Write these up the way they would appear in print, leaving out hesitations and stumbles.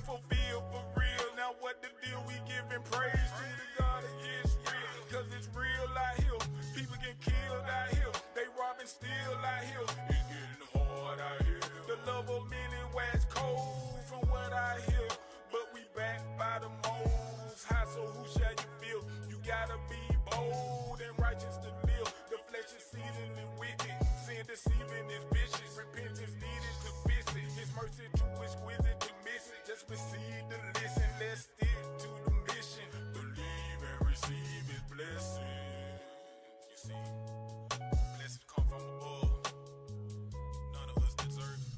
been fulfilled for real. Now what the deal? We giving praise to the God of Yisrael, cause it's real out here. People get killed out here, they robbing still out here. It's getting hard out here. The love of many wax cold from what I hear, but we backed by the Most High, so who shall you feel? You gotta be bold and righteous to live. The flesh is seething and wicked, sin deceiving is vicious. Repentance needed to fix it. His mercy too exquisite to miss it. Just proceed to listen. Let's stick to the mission. Believe and receive His blessing. You see, blessings come from above. None of us deserve it.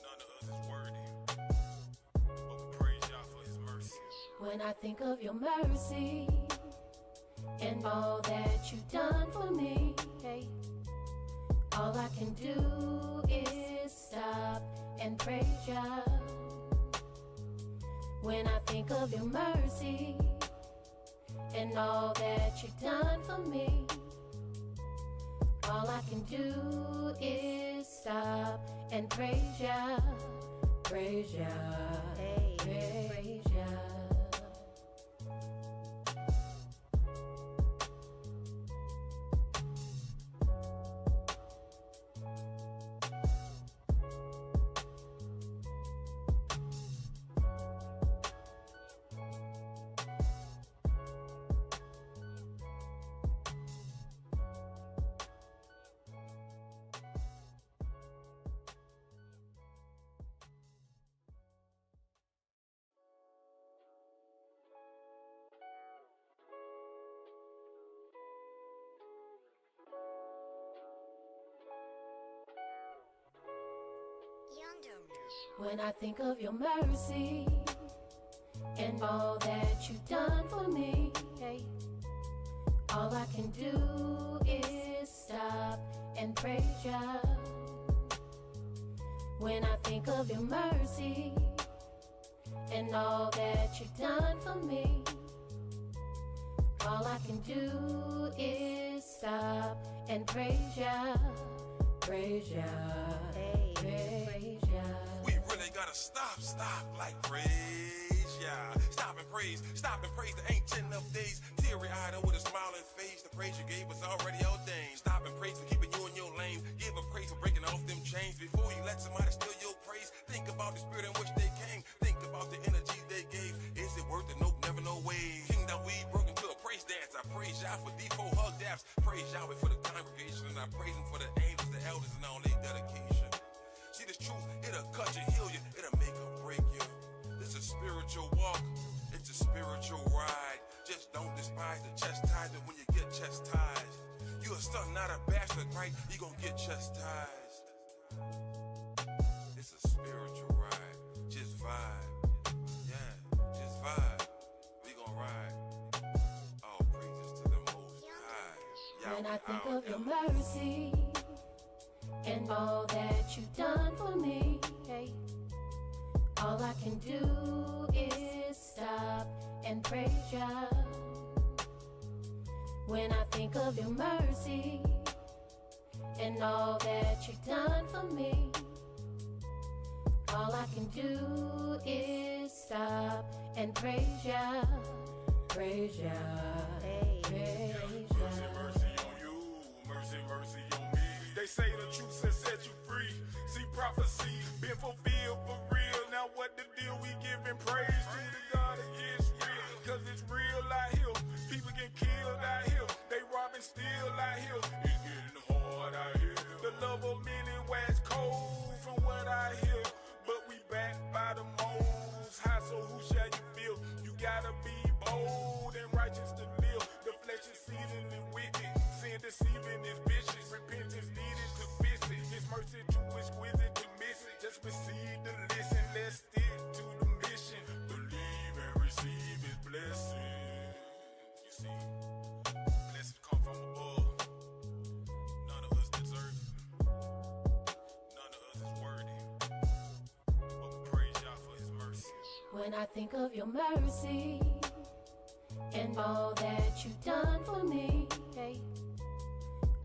None of us is worthy. But we praise Y'all for His mercy. When I think of Your mercy and all that You've done for me, hey, all I can do is stop and praise Ya. When I think of Your mercy and all that You've done for me, all I can do is stop and praise Ya, praise Ya, hey, praise Ya. When I think of Your mercy and all that You've done for me, hey, all I can do is stop and praise Ya. When I think of Your mercy and all that You've done for me, all I can do is stop and praise Ya, praise Ya, hey, praise Ya. We really gotta stop, like praise Ya. Stop and praise the ancient of days. Teary-eyed and with a smiling face, the praise You gave was already ordained. Stop and praise for keeping you in your lane. Give a praise for breaking off them chains. Before you let somebody steal your praise, think about the spirit in which they came. Think about the energy they gave. Is it worth it? Nope, never, no way. Kingdom we broke into a praise dance. I praise Yah for D4 hug daps. Praise Yahweh for the congregation, and I praise Him for the angels, the elders, and all their dedication. See, this truth, it'll cut you, heal you, it'll make or break you. This is a spiritual walk, it's a spiritual ride. Just don't despise the chastisement when you get chastised. You a son, not a bastard, right? You gon' get chastised. It's a spiritual ride, just vibe. Yeah, just vibe. We gon' ride. All praises to the Most High. When I think of Your mercy and all that You've done for me, hey, all I can do is stop and praise Ya. When I think of Your mercy and all that You've done for me, all I can do is stop and praise Ya, praise Ya, hey, praise Ya. Mercy on you, mercy on me. They say the truth has set you free. See, prophecy been fulfilled for real. Now what the deal? We giving praise to the God of Yisrael, cause it's real out here. People get killed out here, they robbing still out here. It's getting hard out here. The love of many wax cold from what I hear, but we backed by the Most High, so who shall you feel? You gotta be bold and righteous to live. The flesh is seething and wicked, sin deceiving is vicious. Repentance needed to fix it. His mercy too exquisite to miss it. Just proceed to listen. Let's stick to the mission. Believe and receive His blessing. You see, blessings come from above. None of us deserve it. None of us is worthy. But we praise Y'all for His mercy. When I think of Your mercy and all that You've done for me, hey,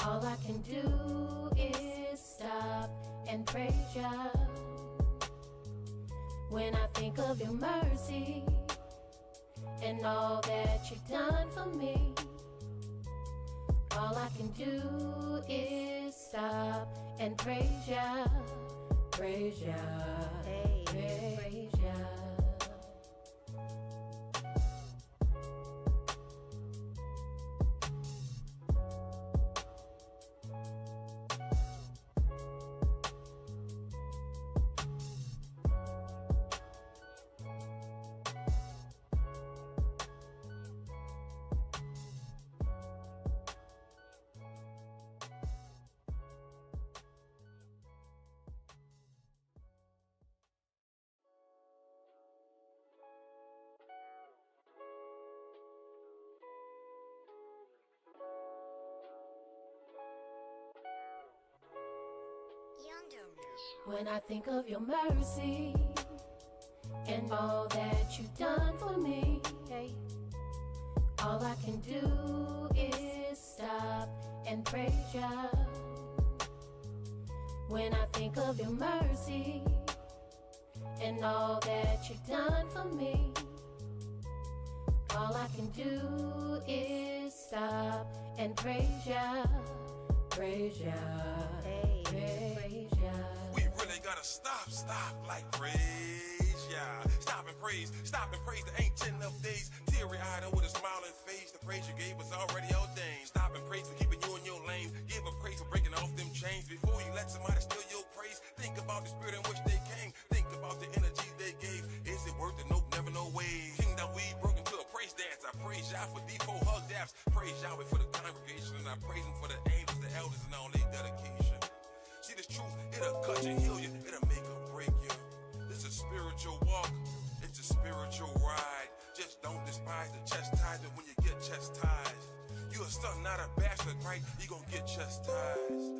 all I can do is stop and praise Ya. When I think of your mercy and all that you've done for me, all I can do is stop and praise ya, praise ya, praise ya. When I think of your mercy and all that you've done for me, all I can do is stop and praise ya. When I think of your mercy and all that you've done for me, all I can do is stop and praise ya, praise ya, praise ya. We really gotta stop like praise ya. Stop and praise the ancient of days. Teary-eyed and with a smiling face, the praise you gave was already ordained. Stop and praise for keeping you in your lane. Give a praise for breaking off them chains. Before you let somebody steal your praise, think about the spirit in which they came. Think about the energy they gave. Is it worth it? Nope, never, no way. Kingdom we broke into a praise dance. I praise y'all for D4 hug daps. Praise Yahweh for the congregation, and I praise him for the angels, the elders, and all their dedication. See, this truth, it'll cut you, heal you, it'll make or break you. It's a spiritual walk, it's a spiritual ride. Just don't despise the chastisement when you get chastised. You a son, not a bastard, right? You gon' get chastised.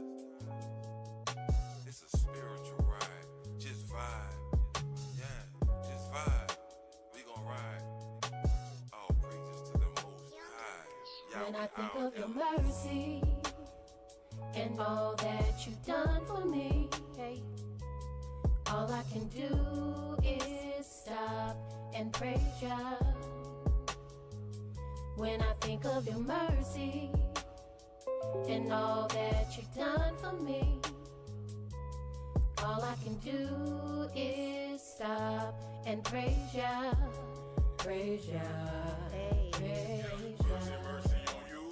It's a spiritual ride, just vibe. Yeah, just vibe. We gon' ride. All praises to the Most High. When I think of your mercy and all that you've done for me, all I can do is stop and praise ya. When I think of your mercy and all that you've done for me, all I can do is stop and praise ya, praise ya, praise ya. Mercy on you,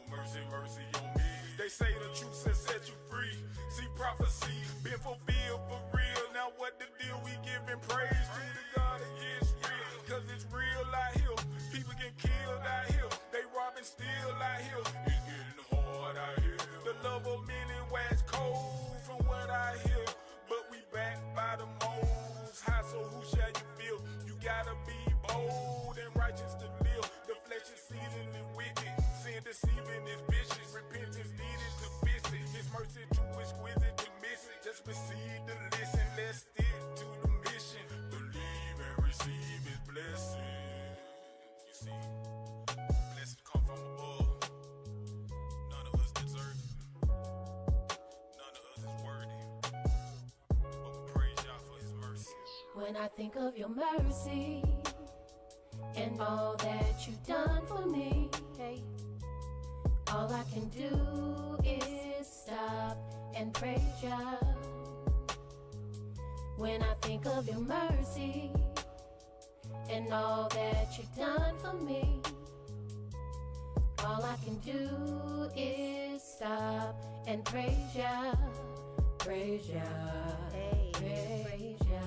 mercy on me. They say the truth has set you free. See, prophecy been fulfilled for real. Now what the deal? We giving praise to the God of Yisrael. Cause it's real out here. People get killed out here. They robbing still out here. It's getting hard out here. The love of many wax cold from what I hear. But we backed by the Most High, so who shall you feel? You gotta be bold and righteous to live. The flesh is seething and wicked. Sin deceiving is vicious. Repentance needed to fix it. His mercy too exquisite to miss it. Just proceed to listen. Let's stick to the mission. Believe and receive his blessing. You see, blessings come from above. None of us deserve it. None of us is worthy. But we praise y'all for his mercy. When I think of your mercy and all that you've done for me, all I can do is stop and praise ya. When I think of your mercy and all that you've done for me, all I can do is stop and praise ya, praise ya, praise ya.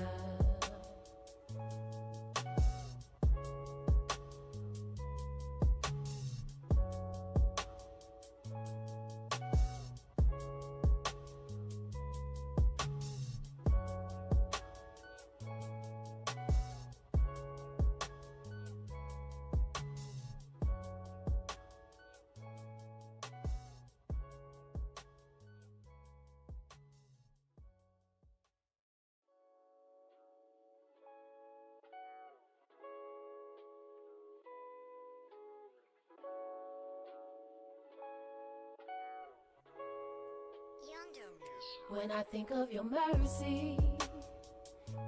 When I think of your mercy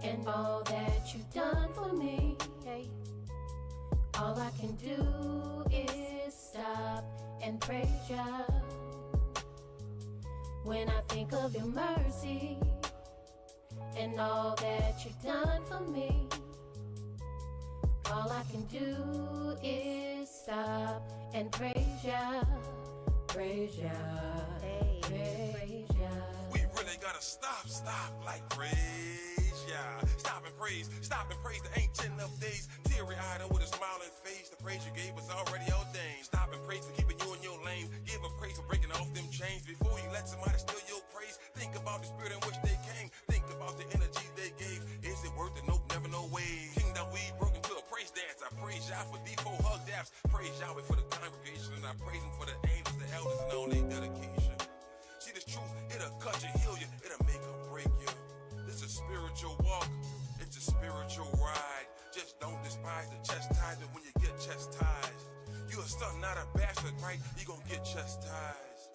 and all that you've done for me. All I can do is stop and praise ya. When I think of your mercy and all that you've done for me, all I can do is stop and praise ya, praise ya, praise ya. We really gotta stop, like praise ya. Stop and praise the ancient of days. Teary-eyed and with a smiling face, the praise you gave was already ordained. Stop and praise for keeping you in your lane. Give a praise for breaking off them chains. Before you let somebody steal your praise, think about the spirit in which they came. Think about the energy they gave. Is it worth it? Nope, never, no way. Kingdom we broke into a praise dance. I praise y'all for D4 hug daps. Praise Yahweh for the congregation, and I praise him for the angels, the elders, and all their dedication. See this truth, it'll cut you, heal you, it'll make or break you. This is a spiritual walk, it's a spiritual ride. Just don't despise the chastisement when you get chastised. You a son, not a bastard, right? You gonna get chastised.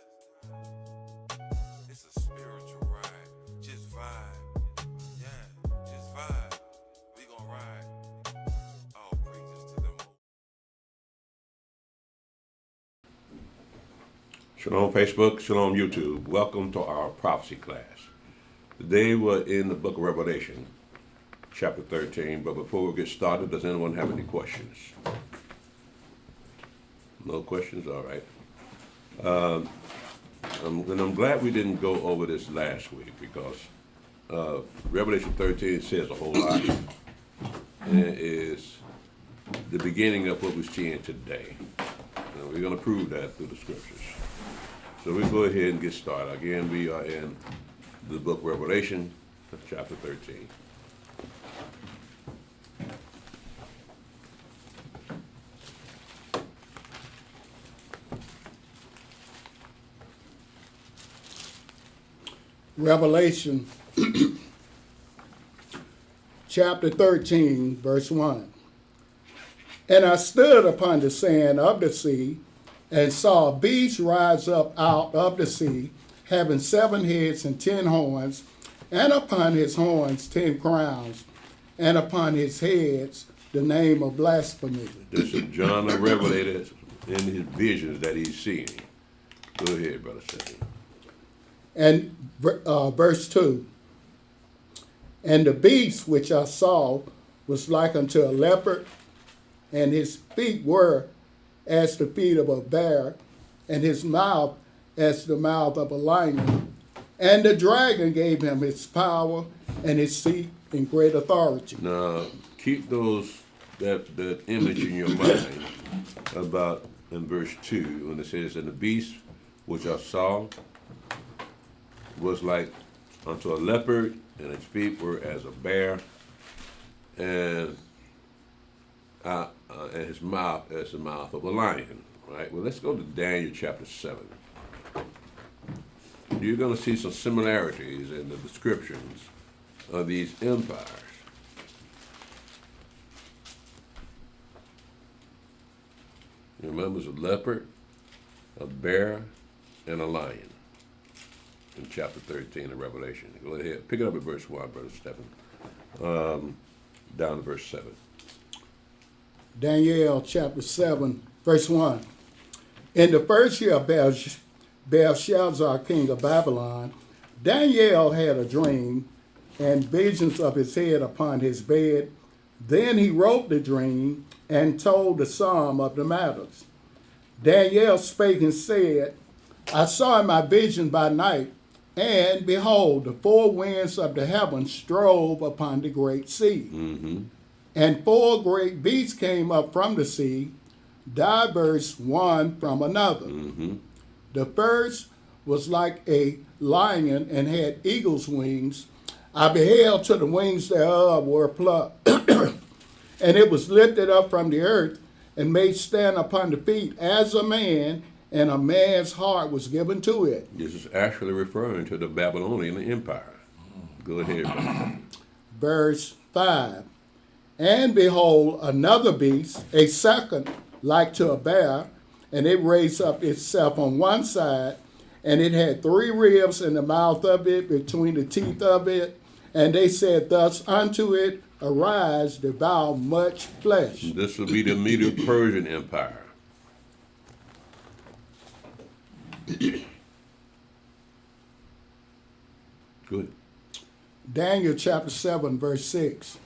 It's a spiritual ride, just vibe. Yeah, just vibe. We gonna ride. All praises to the Most. Shalom Facebook, Shalom YouTube. Welcome to our prophecy class. Today we're in the book of Revelation, chapter 13. But before we get started, does anyone have any questions? No questions? All right. And I'm glad we didn't go over this last week because Revelation 13 says a whole lot. And it is the beginning of what we're seeing today. And we're going to prove that through the scriptures. So we go ahead and get started. Again, we are in the book of Revelation, chapter 13. Revelation chapter 13, verse 1. And I stood upon the sand of the sea, and saw a beast rise up out of the sea, having 7 heads and 10 horns, and upon his horns 10 crowns, and upon his heads the name of blasphemy. This is John the Revelator in his visions that he's seeing. Go ahead, Brother Stephen. And verse 2. And the beast which I saw was like unto a leopard, and his feet were as the feet of a bear, and his mouth as the mouth of a lion. And the dragon gave him his power and his seat and great authority. Now, keep that image in your mind about in verse 2 when it says, and the beast which I saw was like unto a leopard, and its feet were as a bear, and his mouth as the mouth of a lion. Right? Well, let's go to Daniel chapter 7. You're going to see some similarities in the descriptions of these empires. You remember, it's a leopard, a bear, and a lion in chapter 13 of Revelation. Go ahead, pick it up at verse 1, Brother Stephen, down to verse 7. Daniel chapter 7, verse 1. In the first year of Belshazzar, king of Babylon, Daniel had a dream and visions of his head upon his bed. Then he wrote the dream and told the sum of the matters. Daniel spake and said, I saw in my vision by night, and behold, the 4 winds of the heavens strove upon the great sea. Mm-hmm. And 4 great beasts came up from the sea, diverse one from another. Mm-hmm. The first was like a lion and had eagle's wings. I beheld till the wings thereof were plucked, and it was lifted up from the earth and made stand upon the feet as a man, and a man's heart was given to it. This is actually referring to the Babylonian Empire. Go ahead, brother. Verse 5. And behold, another beast, a second, like to a bear, and it raised up itself on one side, and it had 3 ribs in the mouth of it, between the teeth of it, And they said thus, unto it arise, devour much flesh. This will be the Medo-Persian Empire. Good. Daniel chapter 7, verse 6.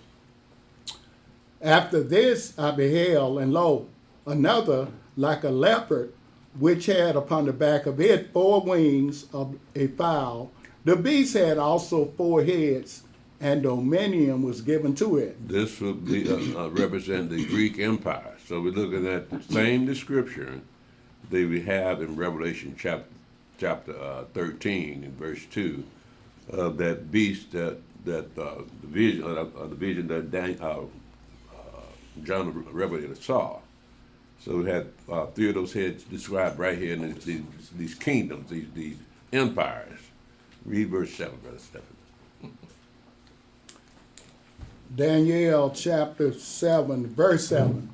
After this I beheld, and lo, another like a leopard, which had upon the back of it 4 wings of a fowl. The beast had also 4 heads, and dominion was given to it. This would be represent the Greek Empire. So we're looking at the same description that we have in Revelation chapter 13 in verse 2 of that beast the vision that John the Revelator saw. So we had 3 of those heads described right here in these kingdoms, these empires. Read verse 7, Brother Stephen. Daniel chapter 7, verse 7.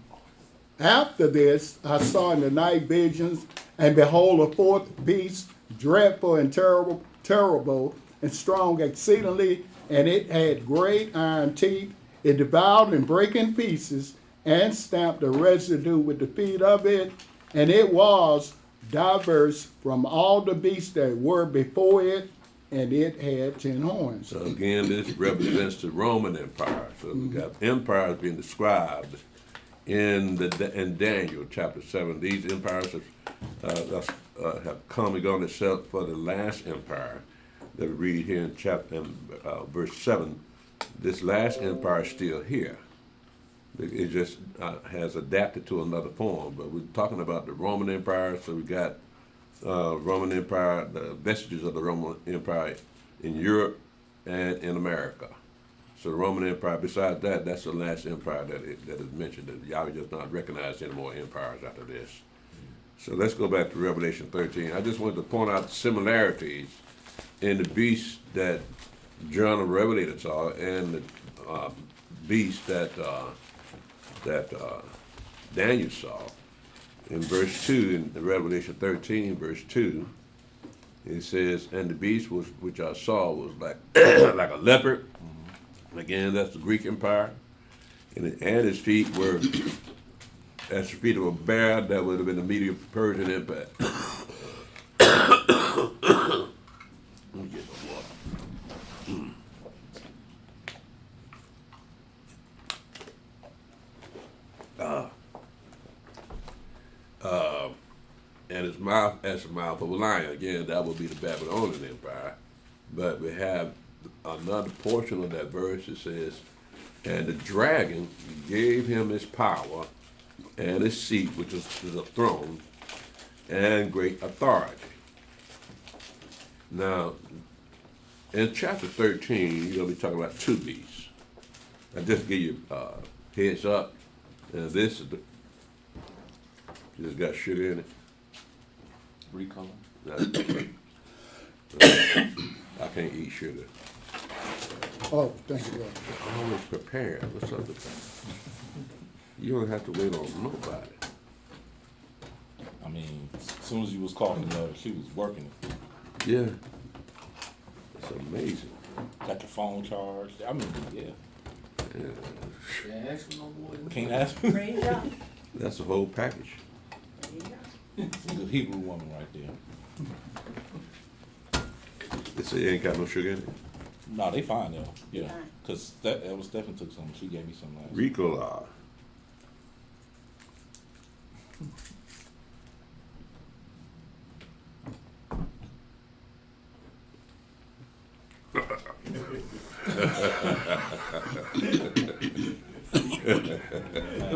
After this I saw in the night visions, and behold, a 4th beast, dreadful and terrible and strong exceedingly, and it had great iron teeth. It devoured and brake in pieces, and stamped the residue with the feet of it, and it was diverse from all the beasts that were before it, and it had 10 horns. So again, this represents the Roman Empire. So we got empires being described in Daniel chapter 7. These empires have come and gone except for the last empire that we read here in verse 7. This last empire is still here. It just has adapted to another form. But we're talking about the Roman Empire, so we got Roman Empire, the vestiges of the Roman Empire in Europe and in America. So the Roman Empire, besides that, that's the last empire that is mentioned. That Yahweh does not recognize any more empires after this. So let's go back to Revelation 13. I just wanted to point out the similarities in the beast that John the Revelator saw and the beast that Daniel saw. In verse 2, in the Revelation 13, verse 2, it says, and the beast which I saw was like like a leopard. Again, that's the Greek Empire. And his feet were as the feet of a bear. That would have been the Medo-Persian Empire. Let me get some water. And his mouth as the mouth of a lion. Again, that would be the Babylonian Empire. But we have another portion of that verse that says, and the dragon gave him his power and his seat, which is a throne, and great authority. Now, in chapter 13, you're going to be talking about 2 beasts. I just give you heads up. And this is just got sugar in it. Recolor. I can't eat sugar. Oh, thank you, Lord. I'm always prepared. What's up with that? You don't have to wait on nobody. I mean, as soon as you was coughing, she was working. Yeah. It's amazing. Got your phone charged. I mean, yeah. Yeah. Can't ask. Praise God. That's the whole package. The Hebrew woman right there. They say you ain't got no sugar in it. No, they fine though. Yeah, Fine. because that was Stephen took some. She gave me some last. Ricola.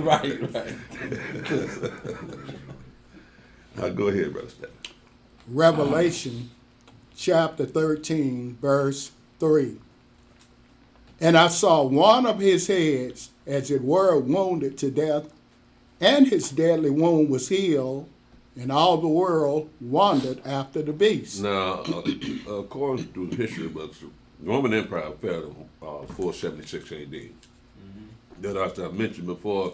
Right. Go ahead, Brother Stephen. Revelation chapter 13, verse 3. And I saw one of his heads, as it were, wounded to death, and his deadly wound was healed, and all the world wondered after the beast. Now, according to the history books, the Roman Empire fell in 476 AD. Mm-hmm. That, as I mentioned before,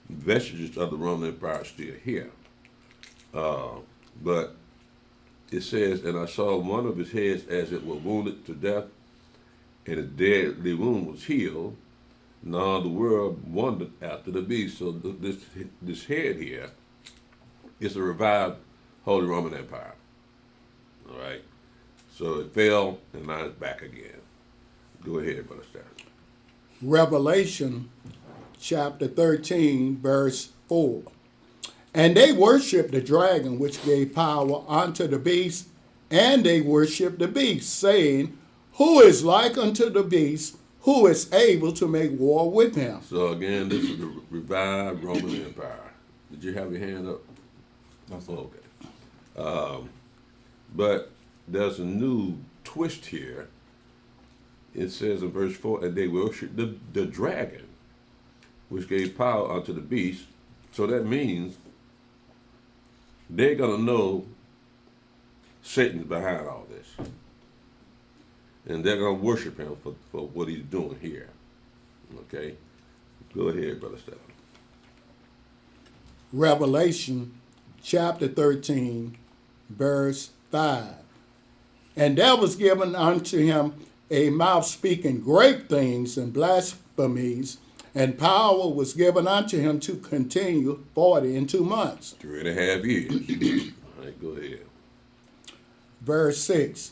vestiges of the Roman Empire are still here. But it says, and I saw one of his heads as it were wounded to death, and his deadly wound was healed. Now the world wondered after the beast. So this head here is a revived Holy Roman Empire. All right. So it fell, and now it's back again. Go ahead, Brother Stan. Revelation chapter 13, verse 4. And they worshiped the dragon, which gave power unto the beast, and they worshiped the beast, saying, Who is like unto the beast? Who is able to make war with him? So again, this is the revived Roman Empire. Did you have your hand up? Okay. But there's a new twist here. It says in verse 4, and they worshiped the dragon, which gave power unto the beast. So that means they're going to know Satan's behind all this. And they're going to worship him for what he's doing here. Okay? Go ahead, Brother Stephen. Revelation chapter 13, verse 5. And there was given unto him a mouth speaking great things and blasphemies, and power was given unto him to continue 42 months. 3.5 years. All right, go ahead. Verse 6.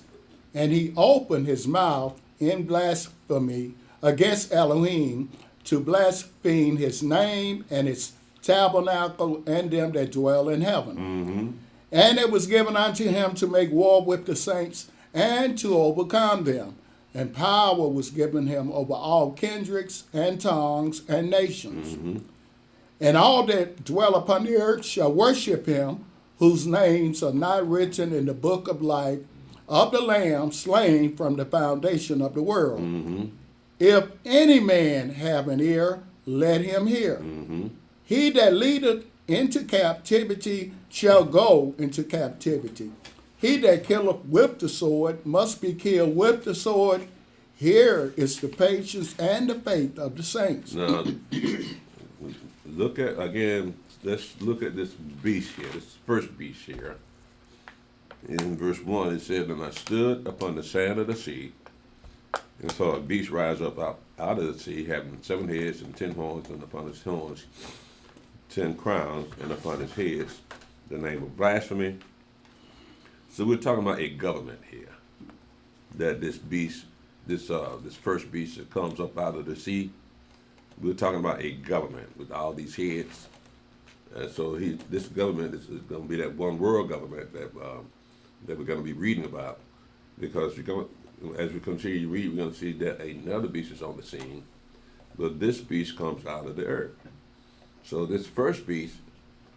And he opened his mouth in blasphemy against Elohim, to blaspheme his name and his tabernacle and them that dwell in heaven. Mm-hmm. And it was given unto him to make war with the saints and to overcome them. And power was given him over all kindreds and tongues and nations. Mm-hmm. And all that dwell upon the earth shall worship him, whose names are not written in the book of life of the Lamb slain from the foundation of the world. Mm-hmm. If any man have an ear, let him hear. Mm-hmm. He that leadeth into captivity shall go into captivity. He that killeth with the sword must be killed with the sword. Here is the patience and the faith of the saints. Now, let's look at this beast here, this first beast here. In verse 1, it said, And I stood upon the sand of the sea, and saw a beast rise up out of the sea, having 7 heads and 10 horns, and upon his horns 10 crowns, and upon his heads the name of blasphemy. So we're talking about a government here. That this beast, this first beast that comes up out of the sea, we're talking about a government with all these heads. And so this government is going to be that one world government that we're going to be reading about, because as we continue to read, we're going to see that another beast is on the scene, but this beast comes out of the earth. So this first beast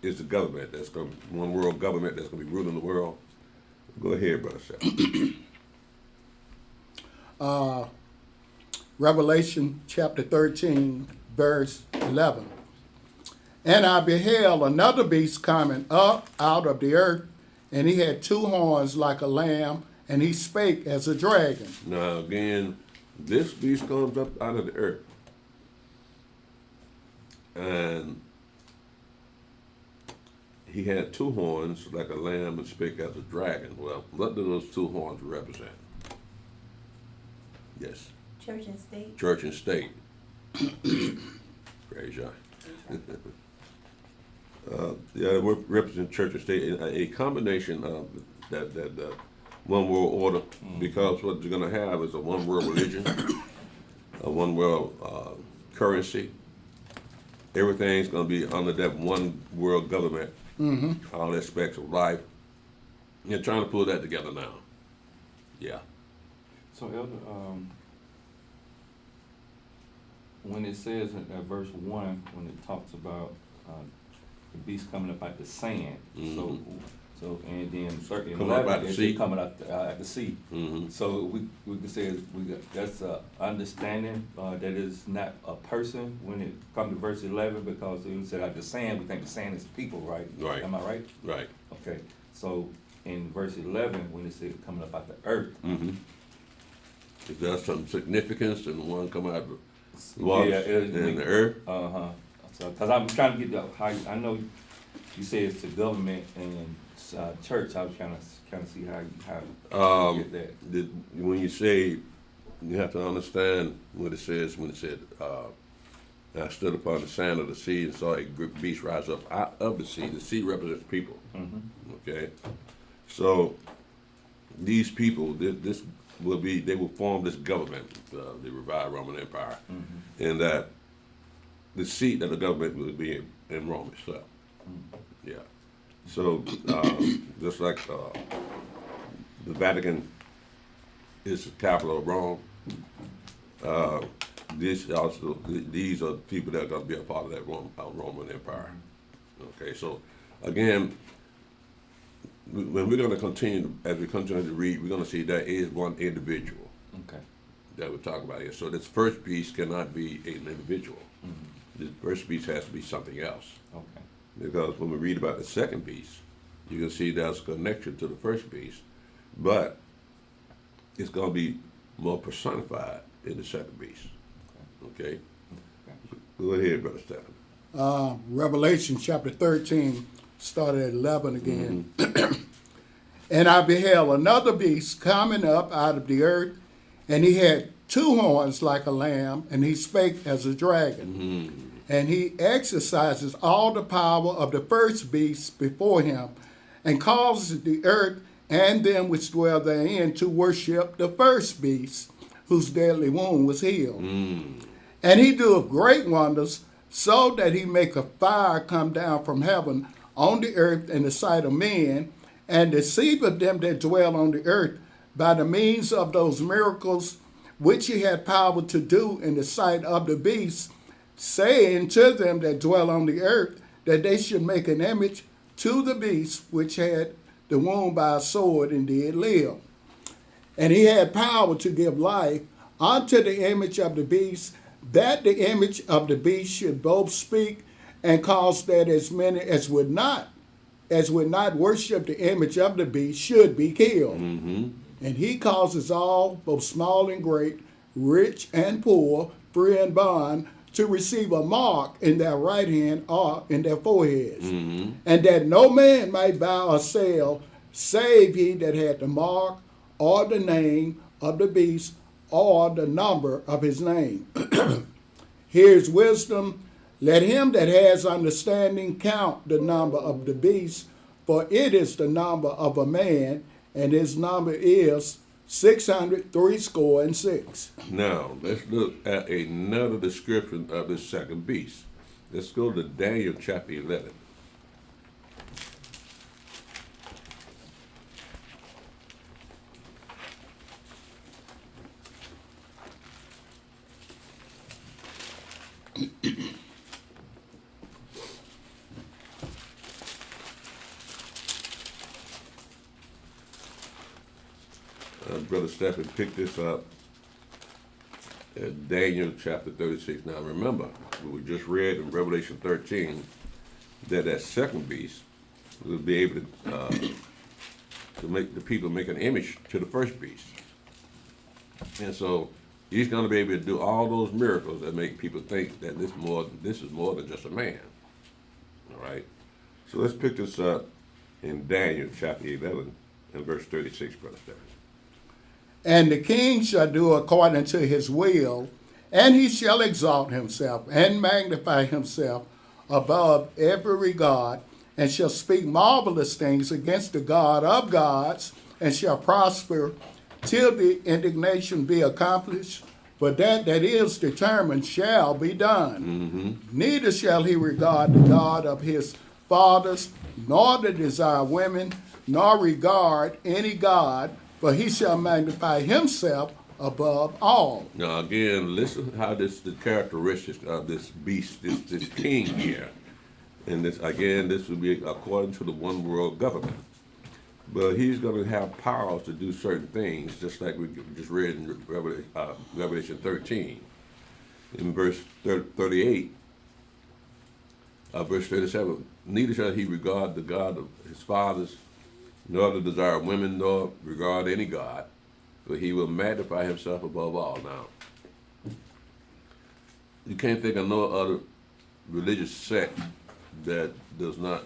is the government one world government that's going to be ruling the world. Go ahead, Brother Seth. Revelation chapter 13, verse 11. And I beheld another beast coming up out of the earth, and he had 2 horns like a lamb, and he spake as a dragon. Now again, this beast comes up out of the earth. And he had 2 horns like a lamb and spake as a dragon. Well, what do those 2 horns represent? Yes. Church and state. Church and state. Praise God. It represents church and state, a combination of that one world order, because what you're going to have is a one world religion, a one world currency. Everything's going to be under that one world government, all aspects of life. You're trying to pull that together now. Yeah. So, Elder, when it says in verse 1, when it talks about the beast coming up out the sand, so and then certain Coming up out the sea. coming out the sea. Mm-hmm. So we can say that's understanding that is not a person when it comes to verse 11, because it said out the sand, we think the sand is people, right? Right. Am I right? Right. Okay. So in verse 11, when it said coming up out the earth, Is there some significance in the one coming out of the water and the earth? So, because I'm trying to get how I know you say it's the government and church. I was trying to see how you get that. When you say you have to understand what it says when it said, I stood upon the sand of the sea and saw a great beast rise up out of the sea. The sea represents people. Okay? So these people, this will be, they will form this government, the revived Roman Empire, and that the seat of the government will be in Rome itself. Yeah. So just like the Vatican is the capital of Rome, these are people that are going to be a part of that Roman Empire. Okay, so again, when we're going to continue, as we continue to read, we're going to see that is one individual that we're talking about here. So this first beast cannot be an individual. This first beast has to be something else. Okay. Because when we read about the second beast, you can see there's a connection to the first beast, but it's going to be more personified in the second beast. Okay? Go ahead, Brother Stephen. Revelation chapter 13, started at 11 again. And I beheld another beast coming up out of the earth, and he had 2 horns like a lamb, and he spake as a dragon. And he exercises all the power of the first beast before him, and causes the earth and them which dwell therein to worship the first beast, whose deadly wound was healed. And he doeth great wonders, so that he maketh fire come down from heaven on the earth in the sight of men, and deceiveth them that dwell on the earth by the means of those miracles which he had power to do in the sight of the beast, saying to them that dwell on the earth that they should make an image to the beast which had the wound by a sword and did live. And he had power to give life unto the image of the beast, that the image of the beast should both speak and cause that as many as would not worship the image of the beast should be killed. And he causes all, both small and great, rich and poor, free and bond, to receive a mark in their right hand or in their foreheads. And that no man might buy or sell, save he that had the mark or the name of the beast or the number of his name. Here's wisdom. Let him that has understanding count the number of the beast, for it is the number of a man, and his number is 666. Now, let's look at another description of the second beast. Let's go to Daniel chapter 11. Brother Stephen picked this up at Daniel chapter 36. Now remember, we just read in Revelation 13 that second beast will be able to make the people make an image to the first beast. And so he's going to be able to do all those miracles that make people think that this is more than just a man. All right? So let's pick this up in Daniel chapter 11 and verse 36, Brother Stephen. And the king shall do according to his will, and he shall exalt himself and magnify himself above every god, and shall speak marvelous things against the God of gods, and shall prosper till the indignation be accomplished. For that is determined shall be done. Neither shall he regard the God of his fathers, nor the desire women, nor regard any god, but he shall magnify himself above all. Now again, listen how the characteristics of this beast, this king here, and this will be according to the one world government. But he's going to have powers to do certain things, just like we just read in Revelation 13. In verse 38, verse 37, neither shall he regard the God of his fathers, nor the desire of women, nor regard any god, but he will magnify himself above all. Now, you can't think of no other religious sect that does not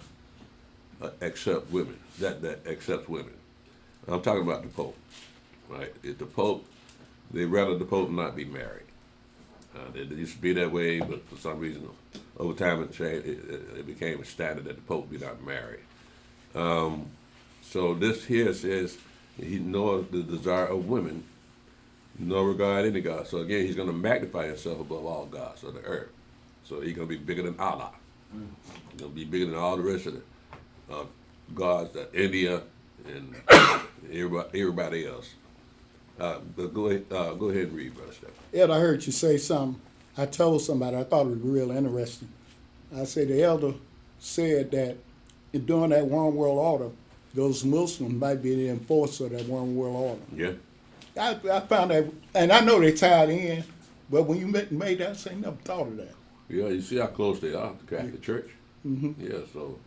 accept women, that accepts women. I'm talking about the Pope, right? If the Pope They'd rather the Pope not be married. It used to be that way, but for some reason, over time it changed. It became a standard that the Pope be not married. So this here says he knows the desire of women, no regard any God. So again, he's going to magnify himself above all gods of the earth. So he's going to be bigger than Allah. He's going to be bigger than all the rest of the gods, India and everybody else. But go ahead and read, Brother Stephen. Ed, I heard you say something. I told somebody, I thought it was real interesting. I said the elder said that during that one world order, those Muslims might be the enforcer of that one world order. Yeah. I found that, and I know they tied in, but when you made that, I said, never thought of that. Yeah, you see how close they are to the Catholic Church? Mm-hmm. Yeah, so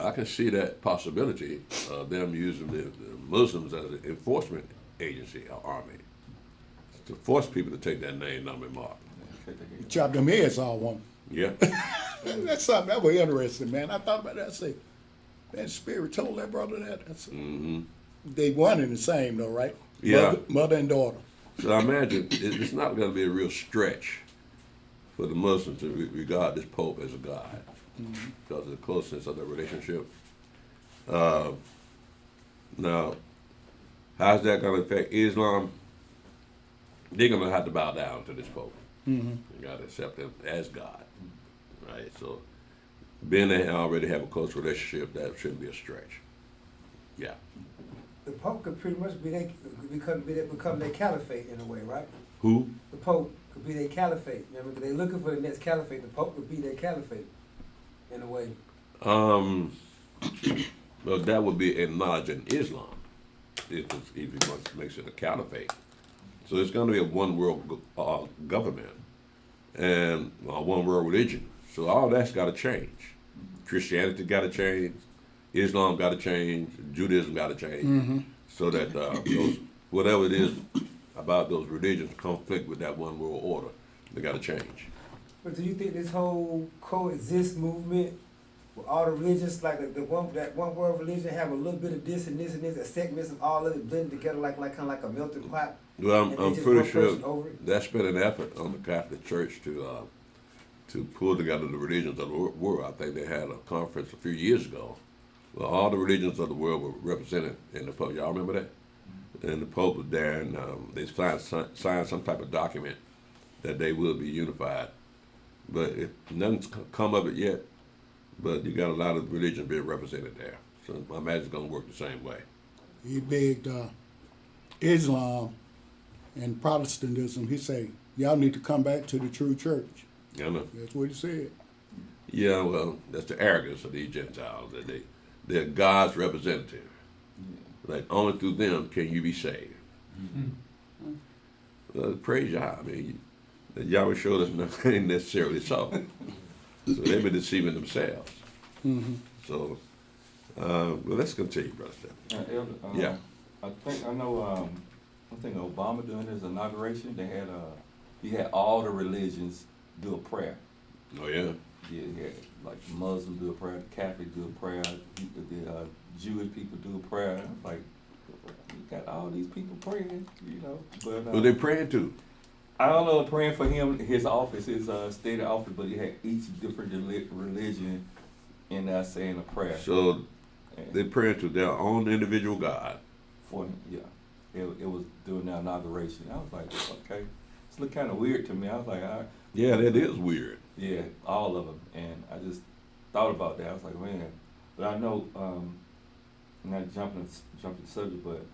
I can see that possibility of them using the Muslims as an enforcement agency or army to force people to take that name, number, and mark. Chop them heads all one. Yeah. That's something that was interesting, man. I thought about that. I said, man, Spirit told that brother that. They one and the same, though, right? Yeah. Mother and daughter. So I imagine it's not going to be a real stretch for the Muslims to regard this Pope as a god because of the closeness of the relationship. Now, how's that going to affect Islam? They're going to have to bow down to this Pope. You got to accept him as God, right? So, being they already have a close relationship, that shouldn't be a stretch. Yeah. The Pope could pretty much become their caliphate in a way, right? Who? The Pope could be their caliphate. You know, because they're looking for the next caliphate. The Pope would be their caliphate in a way. Well, that would be acknowledging Islam if he wants to make it a caliphate. So it's going to be a one world government and one world religion. So all that's got to change. Christianity got to change. Islam got to change. Judaism got to change. So that those whatever it is about those religions conflict with that one world order, they got to change. But do you think this whole coexist movement with all the religions, like that one world religion, have a little bit of this and this and this, a segments of all of it blended together like kind of like a melting pot? Well, I'm pretty sure that's been an effort on the Catholic Church to pull together the religions of the world. I think they had a conference a few years ago where all the religions of the world were represented in the Pope. Y'all remember that? And the Pope was there, and they signed some type of document that they will be unified. But nothing's come of it yet. But you got a lot of religions being represented there. So I imagine it's going to work the same way. He begged Islam and Protestantism. He said, y'all need to come back to the true church. You know? That's what he said. Yeah, well, that's the arrogance of these Gentiles, that they're God's representative. Like, only through them can you be saved. Well, praise Yah. I mean, Yahweh showed us nothing ain't necessarily so. So they've been deceiving themselves. So, well, let's continue, Brother Stephen. Elder, Yeah. I think Obama during his inauguration, he had all the religions do a prayer. Oh, yeah? Yeah, he had like Muslims do a prayer, the Catholic do a prayer, the Jewish people do a prayer. I'm like, you got all these people praying, you know. But Who they praying to? I don't know, praying for him, his office, his stated office, but he had each different religion in there saying a prayer. So they praying to their own individual God. For him, yeah. It was during the inauguration. I was like, okay, this looked kind of weird to me. I was like, all right. Yeah, that is weird. Yeah, all of them. And I just thought about that. I was like, man. But I know, not jumping the subject, but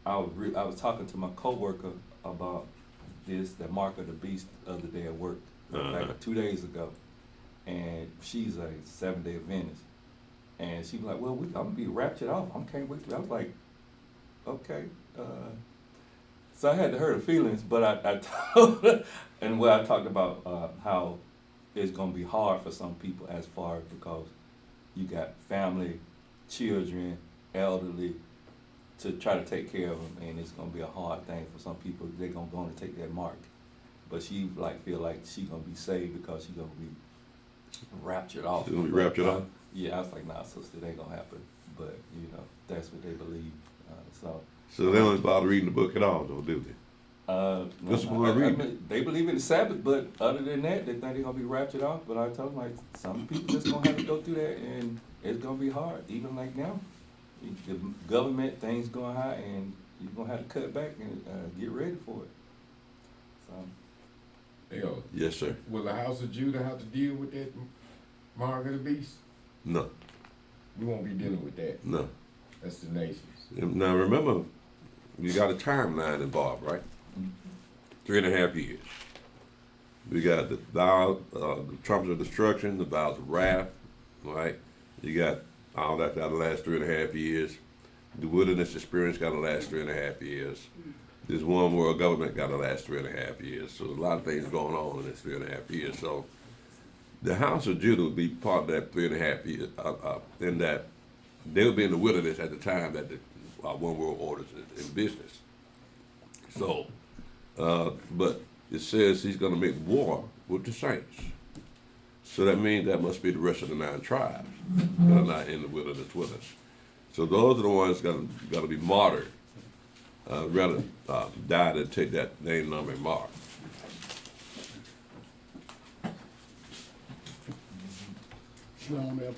I was talking to my coworker about the mark of the beast the other day at work, like 2 days ago. And she's a 7-day Adventist. And she was like, well, I'm going to be raptured off. I can't wait. I was like, okay. So I had to hurt her feelings, but I told her, and I talked about how it's going to be hard for some people as far as because you got family, children, elderly, to try to take care of them, and it's going to be a hard thing for some people. They're going to want to take that mark. But she feel like she's going to be saved because she's going to be raptured off. She's going to be raptured off? Yeah, I was like, nah, sister, that ain't going to happen. But, that's what they believe. So they don't bother reading the book at all, though, do they? What's the one reading? mean, they believe in the Sabbath, but other than that, they think they're gonna be raptured off. But I told them, like, some people just gonna have to go through that, and it's gonna be hard. Even like now, the government things going high, and you're gonna have to cut back and get ready for it. So, Yo, Yes, sir. will the house of Judah have to deal with that mark of the beast? No, We won't be dealing with that. no. That's the nations. Now remember, you got a timeline involved, right? 3.5 years. We got the trumpets of destruction, the vows of wrath, right? You got all that got to last 3.5 years. The wilderness experience got to last 3.5 years. This one world government got to last 3.5 years. So a lot of things going on in this 3.5 years. So the house of Judah would be part of that 3.5 years, in that they would be in the wilderness at the time that the one world order is in business. So, but it says he's going to make war with the saints. So that means that must be the rest of the 9 tribes that are not in the wilderness with us. So those are the ones got to be martyred, rather die than take that name, number, and mark. Shalom, Elder.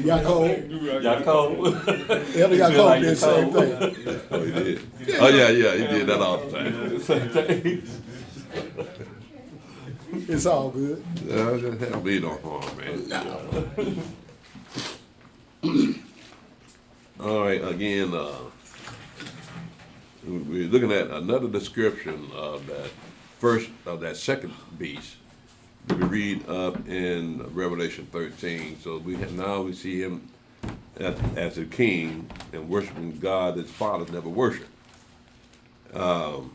Yaakov. Elder Yaakov did the same thing. Oh, he did. Oh, yeah, he did that all the time. Same thing. It's all good. Just have me no harm, man. All right, again, we're looking at another description of that second beast. We read up in Revelation 13. So now we see him as a king and worshiping God that his fathers never worshiped. In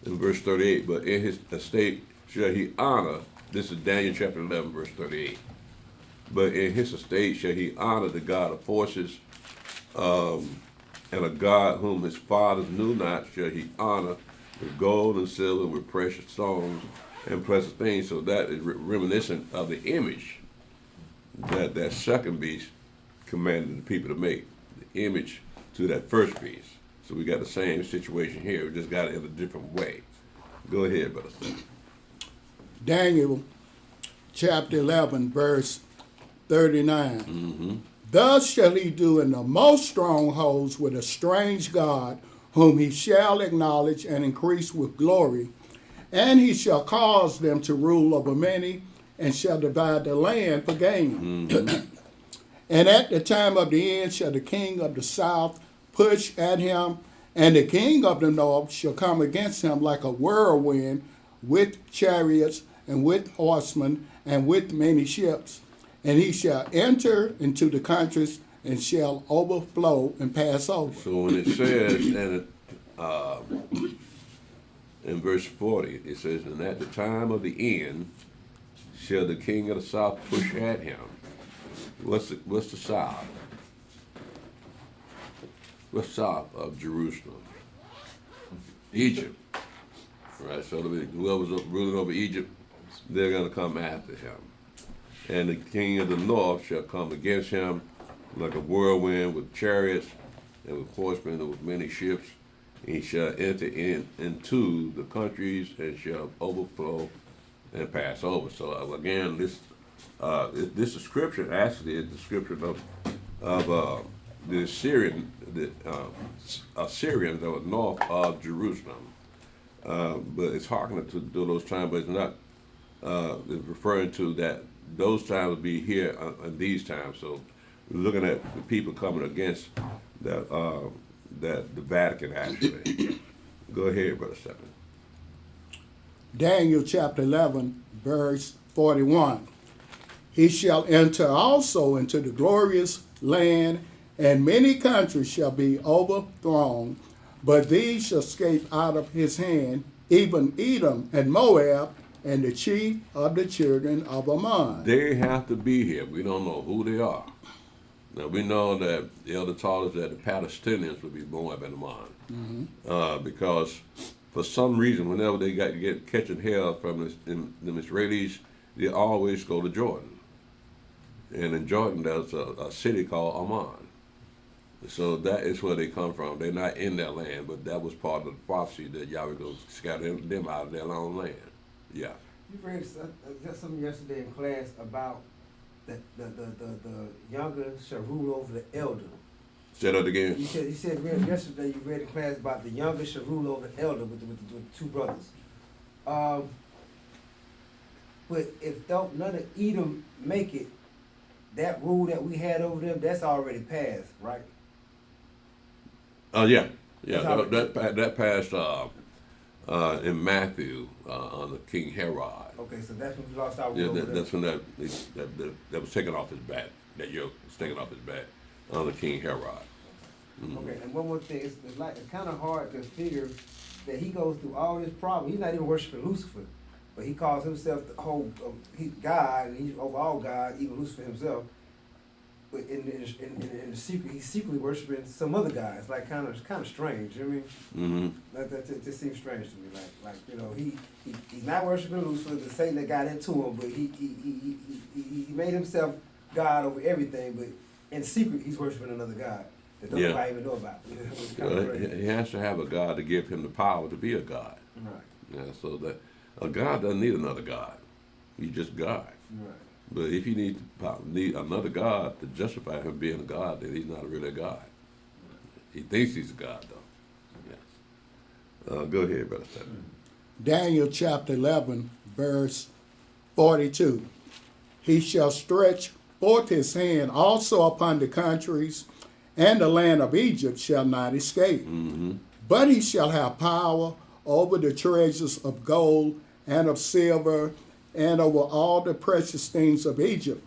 verse 38, but in his estate shall he honor, this is Daniel chapter 11, verse 38. But in his estate shall he honor the God of forces, and a God whom his fathers knew not shall he honor with gold and silver, with precious stones and pleasant things. So that is reminiscent of the image that second beast commanded the people to make, the image to that first beast. So we got the same situation here. We just got it in a different way. Go ahead, brother. Daniel chapter 11, verse 39. Mm-hmm. Thus shall he do in the most strongholds with a strange God, whom he shall acknowledge and increase with glory. And he shall cause them to rule over many, and shall divide the land for gain. Mm-hmm. And at the time of the end shall the king of the south push at him, and the king of the north shall come against him like a whirlwind, with chariots and with horsemen and with many ships. And he shall enter into the countries and shall overflow and pass over. So when it says in verse 40, it says, and at the time of the end shall the king of the south push at him. What's the south? What's south of Jerusalem? Egypt. Right, so whoever's ruling over Egypt, they're going to come after him. And the king of the north shall come against him like a whirlwind with chariots and with horsemen and with many ships. He shall enter into the countries and shall overflow and pass over. So again, this description actually is a description of the Assyrians that were north of Jerusalem. But it's talking to those times, but it's not it's referring to that those times will be here in these times. So we're looking at the people coming against that the Vatican actually. Go ahead, Brother Stephen. Daniel chapter 11, verse 41. He shall enter also into the glorious land, and many countries shall be overthrown, but these shall escape out of his hand, even Edom and Moab, and the chief of the children of Ammon. They have to be here. We don't know who they are. Now we know that the elder taught us that the Palestinians would be Moab and Ammon, because for some reason, whenever they get catching hell from the Israelis, they always go to Jordan. And in Jordan, there's a city called Amman. So that is where they come from. They're not in their land, but that was part of the prophecy that Yahweh goes scatter them out of their own land. Yeah. You read something yesterday in class about the younger shall rule over the elder. Say that again. You said yesterday you read in class about the younger shall rule over the elder with the two brothers. But if none of Edom make it, that rule that we had over them, that's already passed, right? Yeah. That passed in Matthew under King Herod. Okay, so that's when we lost our rule. Yeah, over them. that's when that was taken off his back. That yoke was taken off his back under King Herod. Mm-hmm. Okay, and one more thing, it's kind of hard to figure that he goes through all this problem. He's not even worshiping Lucifer, but he calls himself the whole God, and he's over all God, even Lucifer himself. But in the secret, he's secretly worshiping some other guy. It's like kind of strange. You know what I mean? Mm-hmm. That just seems strange to me. Like you know, he's not worshiping Lucifer, the Satan that got into him, but he made himself God over everything. But in secret, he's worshiping another God that nobody even know about. It's kind of crazy. He has to have a God to give him the power to be a God. Right. Yeah, so that a God doesn't need another God. He's just God. Right. But if you need another God to justify him being a God, then he's not really a God. He thinks he's a God, though. Yes. Go ahead, Brother Stephen. Daniel chapter 11, verse 42. He shall stretch forth his hand also upon the countries, and the land of Egypt shall not escape. Mm-hmm. But he shall have power over the treasures of gold and of silver, and over all the precious things of Egypt.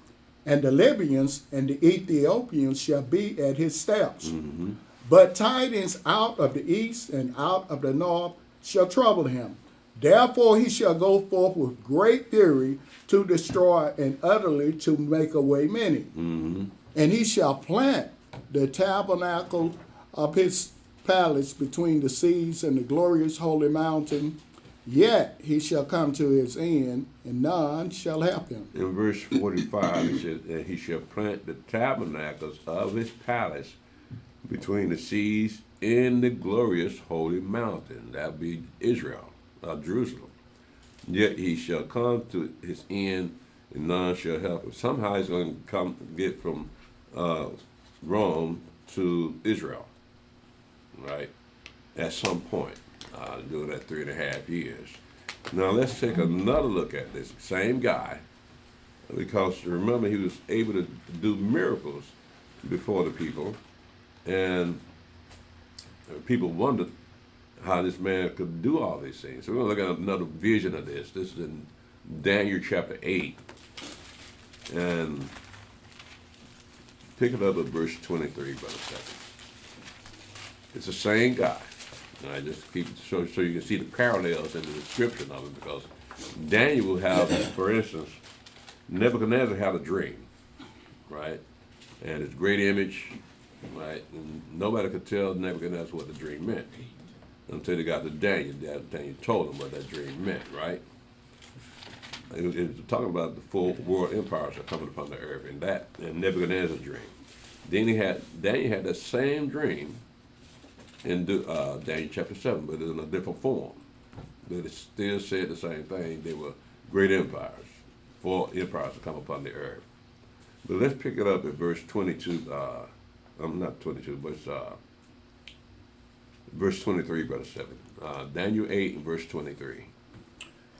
And the Libyans and the Ethiopians shall be at his steps. Mm-hmm. But tidings out of the east and out of the north shall trouble him. Therefore he shall go forth with great fury to destroy and utterly to make away many. Mm-hmm. And he shall plant the tabernacle of his palace between the seas and the glorious holy mountain. Yet he shall come to his end, and none shall help him. In verse 45, it says, and he shall plant the tabernacles of his palace between the seas in the glorious holy mountain. That be Israel, Jerusalem. Yet he shall come to his end, and none shall help him. Somehow he's going to get from Rome to Israel, right? At some point. Doing that 3.5 years. Now let's take another look at this same guy, because remember he was able to do miracles before the people, and people wondered how this man could do all these things. So we're going to look at another vision of this. This is in Daniel chapter 8, and pick it up at verse 23, Brother Stephen. It's the same guy. I just keep it so you can see the parallels in the description of it, because Daniel will have, for instance, Nebuchadnezzar had a dream, right? And his great image, right? And nobody could tell Nebuchadnezzar what the dream meant until they got to Daniel. Daniel told him what that dream meant, right? It was talking about the full world empires are coming upon the earth, and Nebuchadnezzar's dream. Then Daniel had that same dream in Daniel chapter 7, but in a different form. But it still said the same thing. They were great empires, 4 empires to come upon the earth. But let's pick it up at verse 22. Not 22, but verse 23, Brother Stephen. Daniel 8 and verse 23.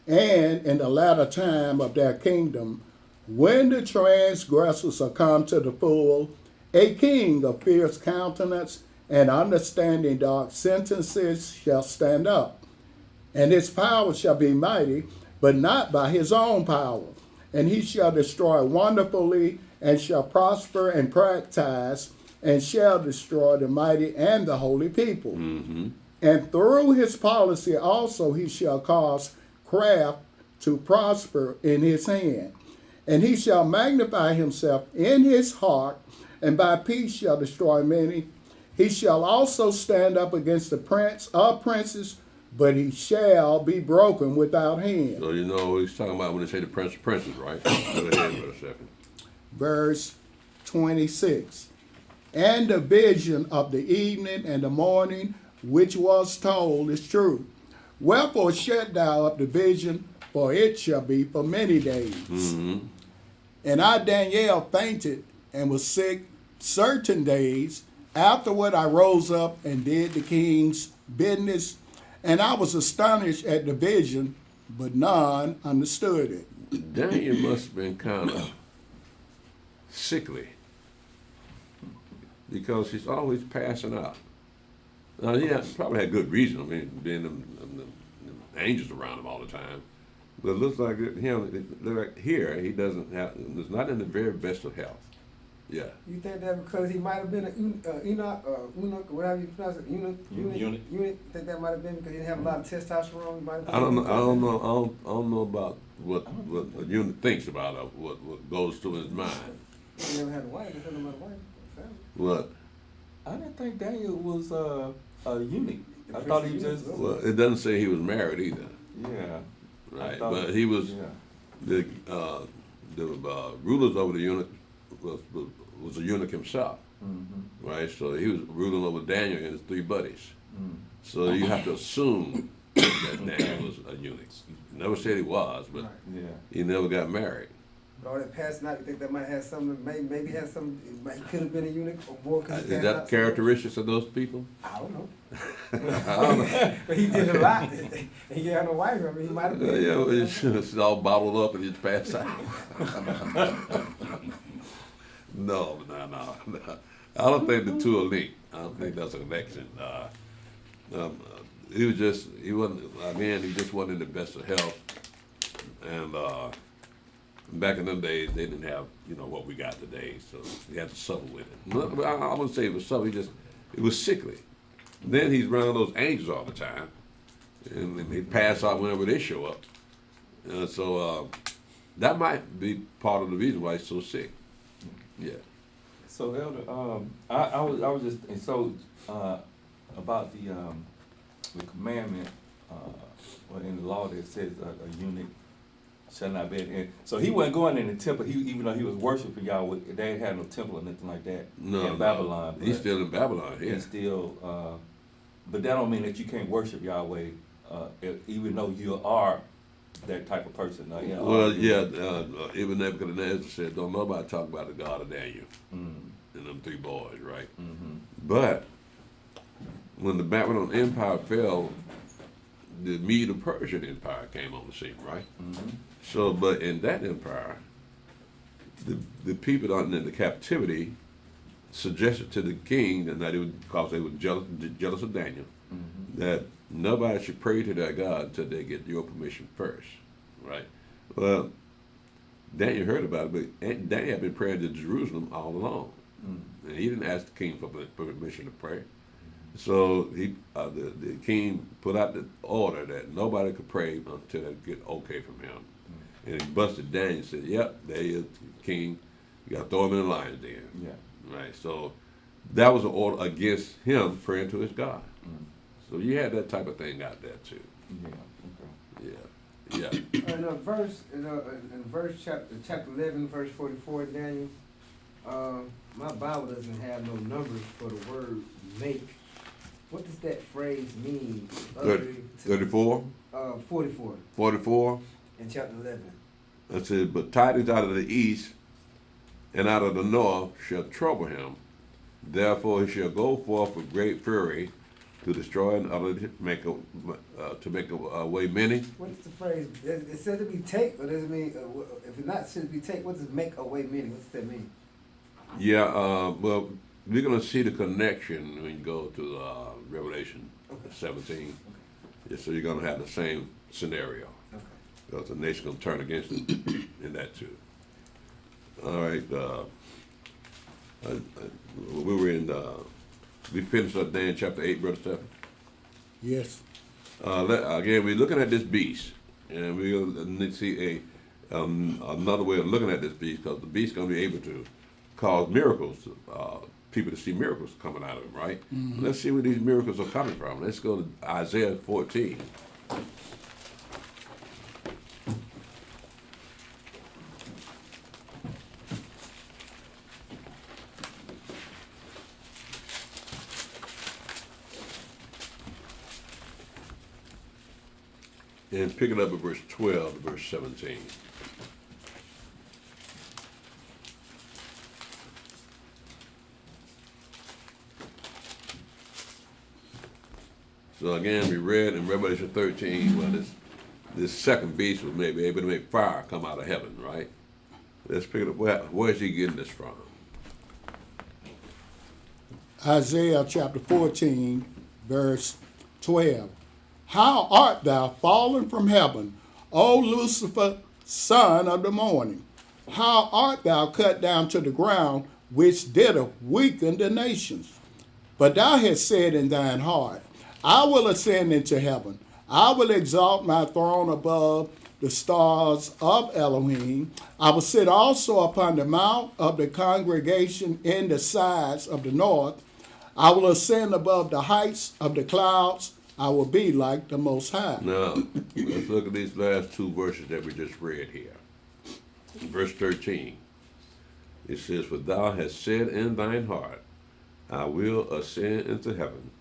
And in the latter time of their kingdom, when the transgressors are come to the full, a king of fierce countenance and understanding dark sentences shall stand up, and his power shall be mighty, but not by his own power. And he shall destroy wonderfully, and shall prosper and practice, and shall destroy the mighty and the holy people. Mm-hmm. And through his policy also he shall cause craft to prosper in his hand. And he shall magnify himself in his heart, and by peace shall destroy many. He shall also stand up against the prince of princes, but he shall be broken without hand. So you know what he's talking about when they say the prince of princes, right? Go ahead for a second. Verse 26. And the vision of the evening and the morning, which was told, is true. Wherefore shut thou up the vision, for it shall be for many days. Mm-hmm. And I, Daniel, fainted and was sick certain days. Afterward I rose up and did the king's business, and I was astonished at the vision, but none understood it. Daniel must have been kind of sickly because he's always passing out. Now, he probably had good reason. I mean, being them angels around him all the time. But it looks like here he doesn't have. It's not in the very best of health. Yeah. You think that because he might have been an eunuch, whatever you pronounce it, eunuch? You think that might have been because he didn't have a lot of testosterone? He might have I don't know. I don't know about what a eunuch thinks about what goes through his mind. He never had a wife. He never had a wife. Family. What? I didn't think Daniel was a eunuch. I thought he just. Well, it doesn't say he was married either. Yeah. Right, but he was the rulers over the eunuch was a eunuch himself, right? So he was ruling over Daniel and his three buddies. So you have to assume that Daniel was a eunuch. Never said he was, but he never got married. But all that passing out, you think that might have something? Maybe had some. He could have been a eunuch or more. Is that characteristics of those people? I don't know. I don't know. But he did a lot. He had no wife. I mean, he might have been. Yeah, it's all bottled up and it's passed out. No. I don't think the two are linked. I don't think that's a connection. He just wasn't in the best of health. And back in them days, they didn't have, what we got today, so he had to suffer with it. I wouldn't say it was suffer, it was sickly. Then he's around those angels all the time, and they pass out whenever they show up. So that might be part of the reason why he's so sick. Yeah. So Elder, I was just about the commandment in the law that says a eunuch shall not be in. So he wasn't going in the temple. Even though he was worshiping Yahweh, they ain't had no temple or nothing like that in Babylon. He's still in Babylon. Yeah. He's still, but that don't mean that you can't worship Yahweh, even though you are that type of person. Even Nebuchadnezzar said, "Don't nobody talk about the God of Daniel." And them three boys, right? But when the Babylon Empire fell, the Medo-Persian Empire came on the scene, right? So, but in that empire, the people that in the captivity suggested to the king that because they were jealous of Daniel, that nobody should pray to their God until they get your permission first, right? Well, Daniel heard about it, but Daniel had been praying to Jerusalem all along, and he didn't ask the king for permission to pray. So the king put out the order that nobody could pray until they get okay from him. And he busted Daniel and said, "Yep, there he is, king. You got to throw him in the lion's den." Yeah. Right. So that was an order against him praying to his God. So you had that type of thing out there too. Yeah. In verse chapter 11, verse 44, Daniel. My Bible doesn't have no numbers for the word "make." What does that phrase mean? 34? 44. 44? In chapter 11. It says, "But tidings out of the east and out of the north shall trouble him. Therefore he shall go forth with great fury to destroy and utterly make a way many." What's the phrase? It says to be take, or does it mean, if it's not said to be take, what does make away many? What's that mean? Yeah, well, we're going to see the connection when you go to Revelation 17. Yeah, so you're going to have the same scenario. Because the nation's going to turn against it in that too. All right. We finished up Daniel chapter 8, Brother Stephen? Yes. Again, we're looking at this beast. And we're going to see another way of looking at this beast, because the beast is going to be able to cause miracles people to see miracles coming out of him, right? Let's see where these miracles are coming from. Let's go to Isaiah 14. And pick it up at verse 12 to verse 17. So again, we read in Revelation 13, well, this second beast was maybe able to make fire come out of heaven, right? Let's pick it up. Where's he getting this from? Isaiah chapter 14, verse 12. How art thou fallen from heaven, O Lucifer, son of the morning? How art thou cut down to the ground, which didst weaken the nations? But thou hast said in thine heart, I will ascend into heaven. I will exalt my throne above the stars of Elohim. I will sit also upon the mount of the congregation in the sides of the north. I will ascend above the heights of the clouds. I will be like the Most High. Now, let's look at these last two verses that we just read here. In verse 13, it says, For thou hast said in thine heart, I will ascend into heaven.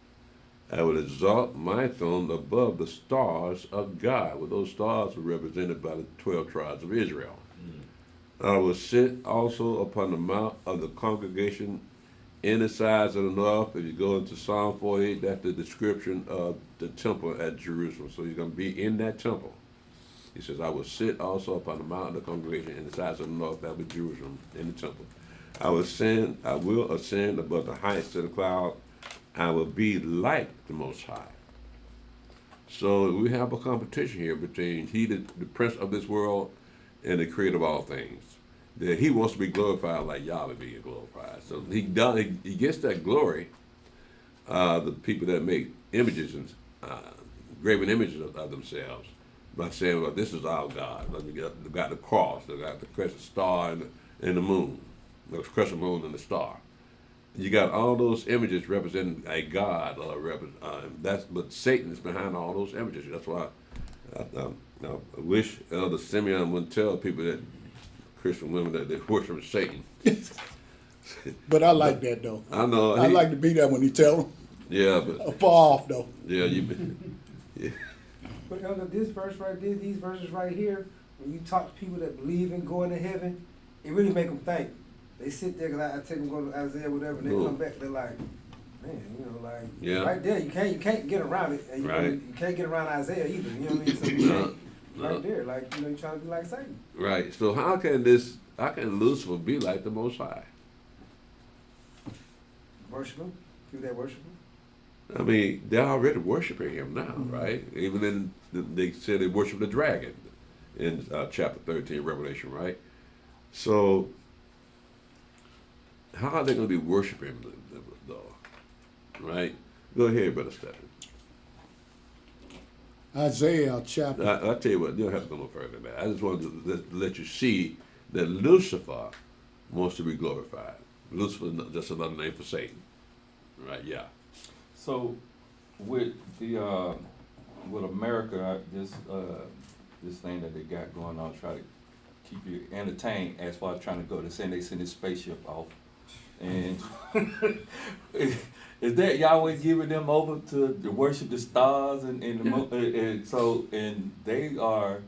I will exalt my throne above the stars of God. Well, those stars were represented by the 12 tribes of Israel. I will sit also upon the mount of the congregation in the sides of the north. If you go into Psalm 48, that's the description of the temple at Jerusalem. So you're going to be in that temple. He says, I will sit also upon the mount of the congregation in the sides of the north, that would be Jerusalem, in the temple. I will ascend above the heights of the cloud. I will be like the Most High. So we have a competition here between the prince of this world, and the creator of all things. That he wants to be glorified like Yahweh being glorified. So he gets that glory. The people that make images and graven images of themselves by saying, well, this is our God. They've got the cross, they've got the crescent star and the moon, the crescent moon and the star. You got all those images representing a God, but Satan is behind all those images. That's why I wish Elder Simeon wouldn't tell people that Christian women that they worship Satan. But I like that though. I know. I like to be there when he tell them. Yeah, but Far off though. yeah, But Elder, this verse right there, these verses right here, when you talk to people that believe in going to heaven, it really make them think. They sit there, because I take them go to Isaiah, whatever, and they come back, they're like, man, you know, like, Yeah. right there, you can't get around it. And Right. you can't get around Isaiah either, you know what I mean? So you can't, right there, like, you know, you're trying to be like Satan. right. So how can Lucifer be like the Most High? Worship him, people that worship him. I mean, they're already worshiping him now, right? Even they said they worship the dragon in chapter 13 Revelation, right? So how are they going to be worshiping him, though? Right? Go ahead, Brother Stephen. Isaiah chapter. I'll tell you what, you don't have to go no further than that. I just wanted to let you see that Lucifer wants to be glorified. Lucifer is just another name for Satan. Right, yeah. So, with the with America, this thing that they got going on, try to keep you entertained as far as trying to go. They send this spaceship off, and is that Yahweh giving them over to worship the stars and the moon? And they are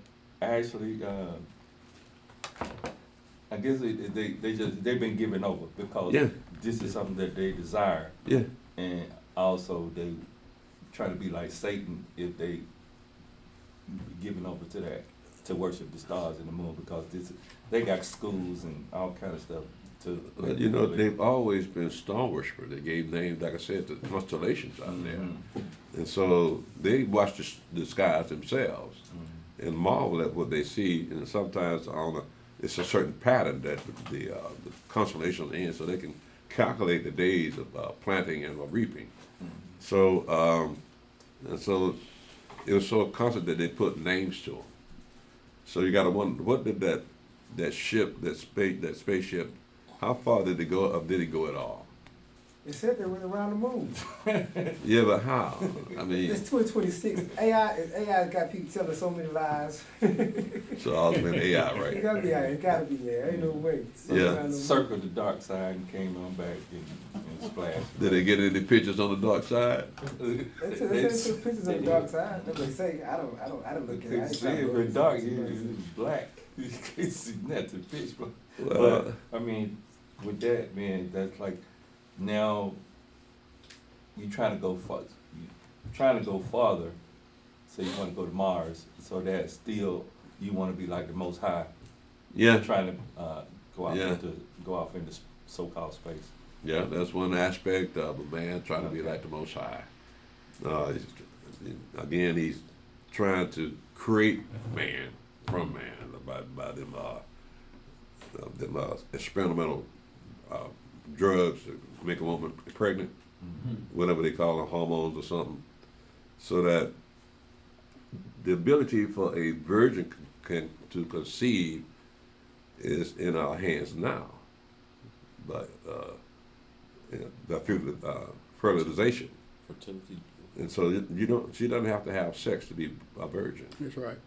actually, I guess they've been given over because this is something that they desire. Yeah. And also they try to be like Satan if they given over to that, to worship the stars and the moon, because they got schools and all kind of stuff to. Well, you know, they've always been star worshipers. They gave names, like I said, to constellations out there. And so they watch the skies themselves and marvel at what they see. And sometimes it's a certain pattern that the constellations are in, so they can calculate the days of planting and of reaping. So, and so it was so constant that they put names to them. So you got to wonder, what did that spaceship, how far did it go, or did it go at all? It said they went around the moon. Yeah, but how? I mean, It's 2026. AI got people telling so many lies. so all been AI, It right? gotta be AI. It gotta be there. Ain't no way. Yeah. Around the moon. Circled the dark side and came on back and splashed. Did they get any pictures on the dark side? They took pictures of the dark side. That's what they say. I don't look at it. I ain't See trying to it look was at dark, it. it was black. You can't see nothing, pitch black. Well, But, I mean, with that, man, that's like, now, you trying to go farther, so you wanna go to Mars, so that still, you wanna be like the Most High. yeah, Trying to, go off Yeah. into so-called space. yeah, that's one aspect of a man trying to be like the Most High. Again, he's trying to create man from man by them experimental drugs to make a woman pregnant, whatever they call them, hormones or something, so that the ability for a virgin to conceive is in our hands now, but the fertilization, Fertility. and so she doesn't have to have sex to be a virgin. That's right.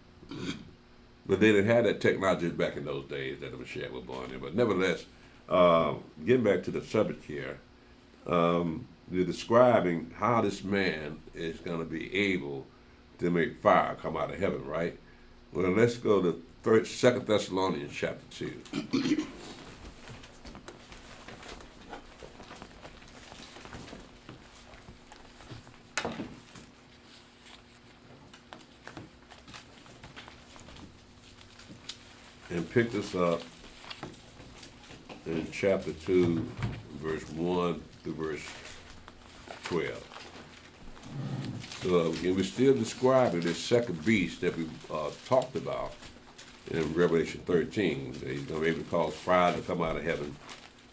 But they didn't have that technology back in those days that the Mashiach was born in. But nevertheless, getting back to the subject here, they're describing how this man is going to be able to make fire come out of heaven, right? Well, let's go to 2 Thessalonians chapter 2. And pick this up in chapter 2, verse 1 to verse 12. So again, we're still describing this second beast that we talked about in Revelation 13. He's going to be able to cause fire to come out of heaven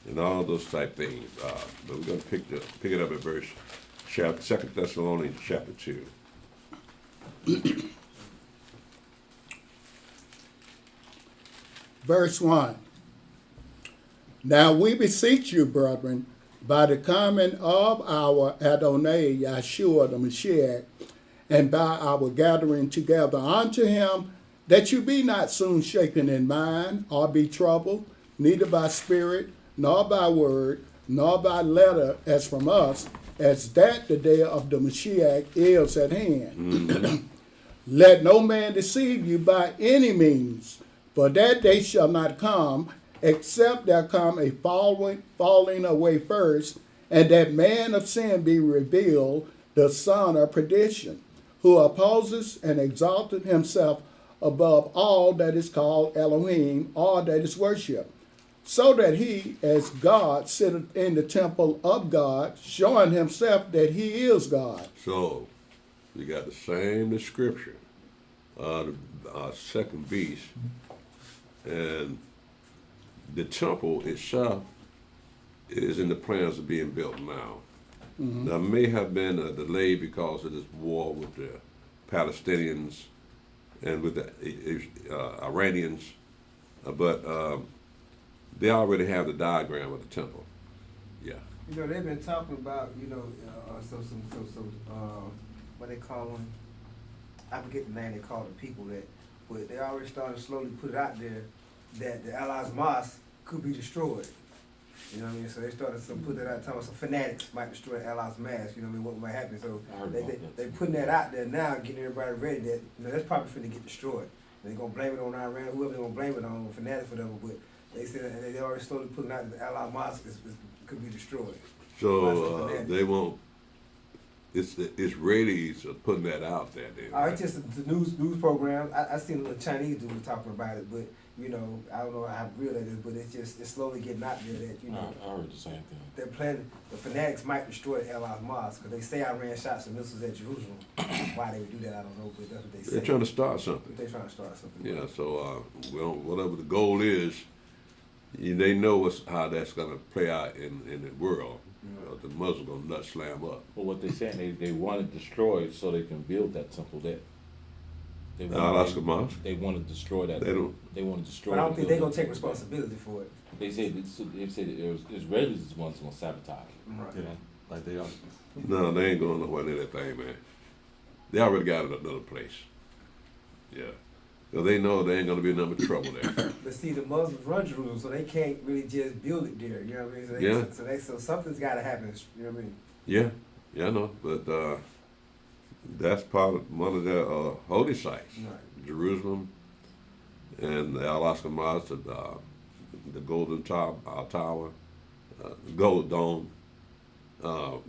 and all those type things. But we're going to pick it up at verse 2 Thessalonians chapter 2. Verse 1. Now we beseech you, brethren, by the coming of our Adonai Yeshua the Mashiach, and by our gathering together unto him, that you be not soon shaken in mind, or be troubled, neither by spirit, nor by word, nor by letter as from us, as that the day of the Mashiach is at hand. Let no man deceive you by any means, for that day shall not come, except there come a falling away first, and that man of sin be revealed, the son of perdition, who opposes and exalted himself above all that is called Elohim, all that is worshipped, so that he, as God, sitteth in the temple of God, showing himself that he is God. So we got the same description of the second beast, and the temple itself is in the plans of being built now. There may have been a delay because of this war with the Palestinians and with the Iranians, but they already have the diagram of the temple. Yeah. You know, they've been talking about, what they call them, I forget the name they call the people that, but they already started to slowly put it out there that the Allah's mosque could be destroyed. You know what I mean? So they started to put that out, talking about some fanatics might destroy Allah's mosque, you know what I mean, what might happen. So they putting that out there now, getting everybody ready that, that's probably finna get destroyed. And they're gonna blame it on Iran, whoever they're gonna blame it on, fanatics, whatever, but they said they already slowly putting out that the Allah mosque could be destroyed. So they won't. It's the Israelis are putting that out there. It's just the news program. I seen a little Chinese dude talking about it, but I don't know how real that is, but it's slowly getting out there that I heard the same thing. they're planning. The fanatics might destroy Allah's mosque because they say Iran shot some missiles at Jerusalem. Why they would do that, I don't know, but that's what they say. They're trying to start something. They're trying to start something. Yeah. So whatever the goal is, they know how that's going to play out in the world. The Muslims gonna nut slam up. Well, what they're saying, they want it destroyed so they can build that temple there. They Alaska Mosque. They want to destroy that. They don't. They want to destroy. But I don't the think they're building. gonna take responsibility for it. They said Israelis is the ones gonna sabotage. Yeah, like they are. No, they ain't going nowhere near that thing, man. They already got it another place. Yeah. So they know there ain't gonna be enough trouble there. But see, the Muslims run Jerusalem, so they can't really just build it there. You know what I mean? So Yeah. So something's got to happen. You know what I mean? Yeah, I know, but that's part of one of their holy sites, Right. Jerusalem, and the Alaska Mosque, the Golden Tower, Gold Dome.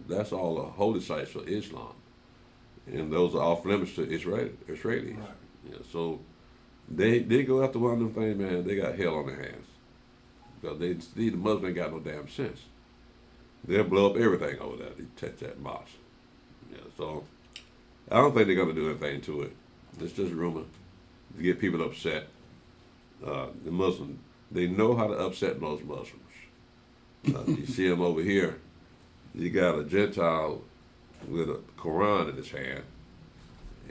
That's all the holy sites for Islam, and those are off limits to Israelis. Right. Yeah, so they go after one of them things, man. They got hell on their hands because the Muslims ain't got no damn sense. They'll blow up everything over there. They touch that mosque. Yeah, so I don't think they're gonna do anything to it. It's just rumor to get people upset. The Muslims, they know how to upset those Muslims. You see them over here. You got a Gentile with a Quran in his hand,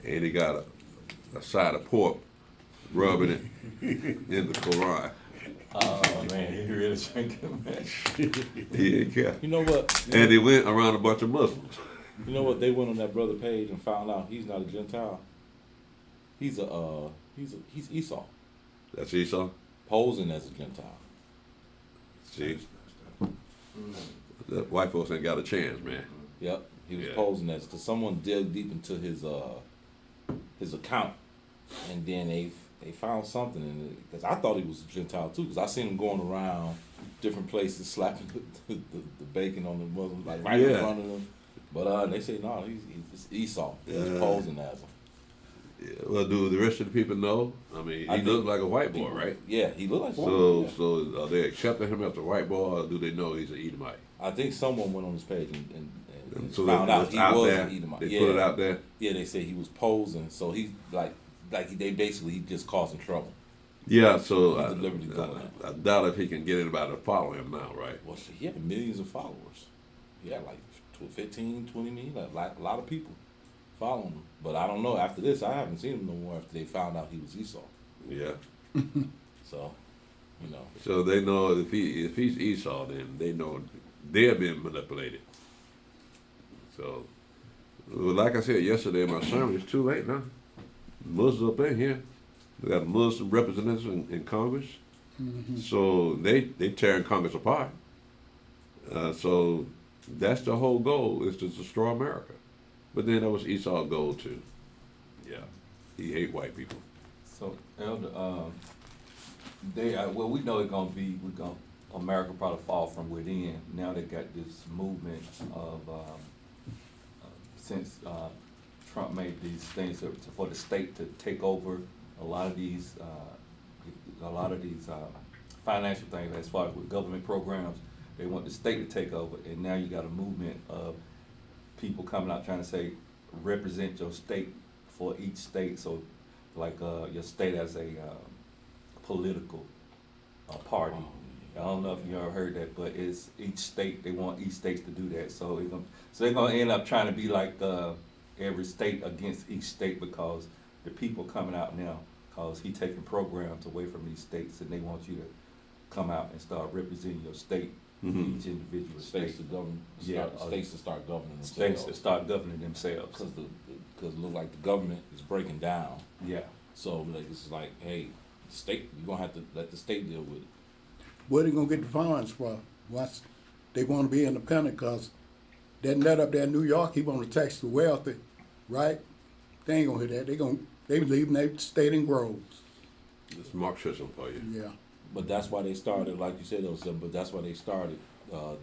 and he got a side of pork rubbing it in the Quran. Oh man, he really drinking, man. He ain't care. You know what? And he went around a bunch of Muslims. You know what? They went on that brother page and found out he's not a Gentile. He's Esau, That's Esau. posing as a Gentile. See, the white folks ain't got a chance, man. Yep, he was Yeah. posing as because someone dug deep into his account, and then they found something in it. Because I thought he was a Gentile too, because I seen him going around different places slapping the bacon on the Muslims, like right in Yeah. front of them. But they say no, he's just Esau. He's Yeah. posing as him. Yeah, well, do the rest of the people know? I mean, I he think looked like a white boy, right? Yeah, he looked like one. So, Yeah. so are they accepting him as a white boy, or do they know he's an Edomite? I think someone went on his page and So found out he was there. an Edomite. They Yeah. put it out there. Yeah, they said he was posing, so he's they basically he just causing trouble. Yeah, so He's deliberately doing that. I doubt if he can get anybody to follow him now, right? Well, shit, he had millions of followers. He had like 15, 20 million, like a lot of people following him. But I don't know. After this, I haven't seen him no more. After they found out he was Esau, Yeah. so you know. So they know if he's Esau, then they know they're being manipulated. So, well, like I said yesterday in my sermon, it's too late now. Muslims up in here. We got Muslim representatives in Congress. So they tearing Congress apart. So that's the whole goal, is to destroy America. But then that was Esau's goal too. Yeah, he hate white people. So, Elder, we know it's gonna be, America probably fall from within. Now they got this movement of, since Trump made these things for the state to take over a lot of these financial things as far as with government programs. They want the state to take over, and now you got a movement of people coming out trying to say, represent your state for each state. So, like your state as a political party. I don't know if you ever heard that, but it's each state. They want each state to do that. So they're gonna end up trying to be like every state against each state, because the people coming out now, because he taking programs away from these states, and they want you to come out and start representing your state, Mhm. each individual States state. to govern, Yeah, states to start governing States themselves. to start governing themselves. Because it look like the government is breaking down. Yeah. So like it's like, hey, state, you're gonna have to let the state deal with it. Where they gonna get the funds from? Once they wanna be independent, cause that nut up there in New York, he wanna tax the wealthy, right? They ain't gonna hit that. They leaving their state in groves. It's Marxism for you. Yeah. But that's why they started, like you said, but that's why they started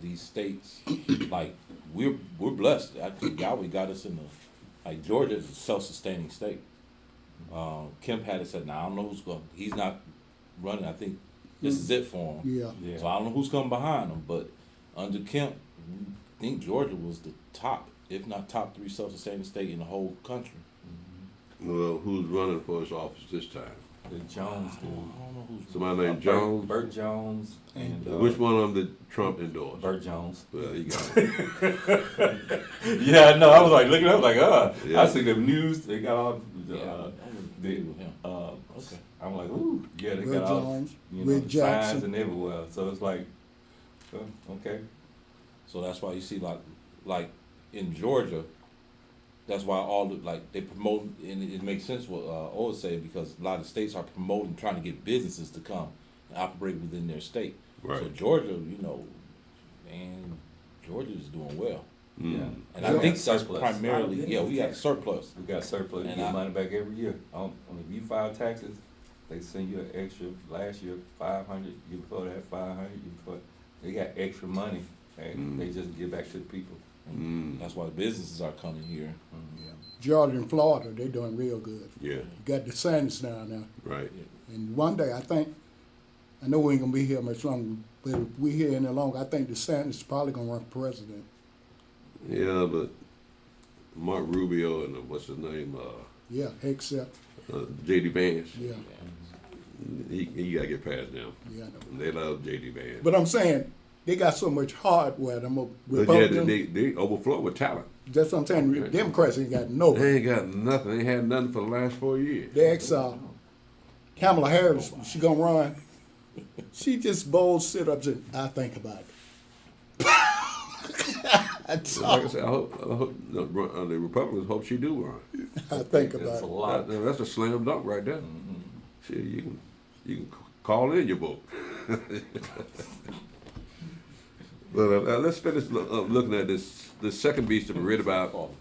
these states. Like we're blessed. Actually, Yahweh got us in like Georgia is a self-sustaining state. Kemp had it said, now I don't know who's going. He's not running. I think this is it for him. Yeah. Yeah. So I don't know who's coming behind him. But under Kemp, I think Georgia was the top, if not top 3 self-sustaining state in the whole country. Well, who's running for his office this time? The Jones I dude. don't know who's. Somebody named Jones. Burt Jones and Which one of them did Trump endorse? Burt Jones. Well, you got it. Yeah, I know. I was like looking up, like, Yeah. I see the news. They got all Yeah, I'm the, with him. Okay. I'm like, ooh, yeah, they Will got all, Jones, you know, Will the Jackson. signs and everywhere. So it's like, okay. So that's why you see like in Georgia, that's why all the, like they promote, and it makes sense what Owen said, because a lot of states are promoting, trying to get businesses to come and operate within their state. Right. So Georgia, you know, man, Georgia is doing well, Yeah. and I think that's Surplus. primarily, yeah, we got a surplus. We got surplus. You And get money back every year. I mean, if you file taxes, they send you an extra. Last year, 500. Year before that, 500. Year before, they got extra money, and they just give back to the people. That's why businesses are coming here. Georgia and Florida, they doing real good. Yeah, You got the Sanders down there. right. And one day, I know we ain't gonna be here much longer, but if we here any longer, I think DeSantis is probably gonna run for president. Yeah, but Mark Rubio and what's his name, Yeah, except, J.D. Vance, yeah, he got to get past them. yeah, I know. They love J.D. Vance. But I'm saying, they got so much hardware, them But yeah, Republicans. they overflow with talent. That's what I'm saying, Democrats ain't got no. They ain't got nothing. They had nothing for the last 4 years. They asked Kamala Harris, she gonna run. She just bold sit-ups and I think about it. That's Like all I said, I hope the Republicans hope she do run. I think That's a about it. lot. That's a slam dunk right there. Shit, you can call in your vote. But let's finish looking at this second beast that we read about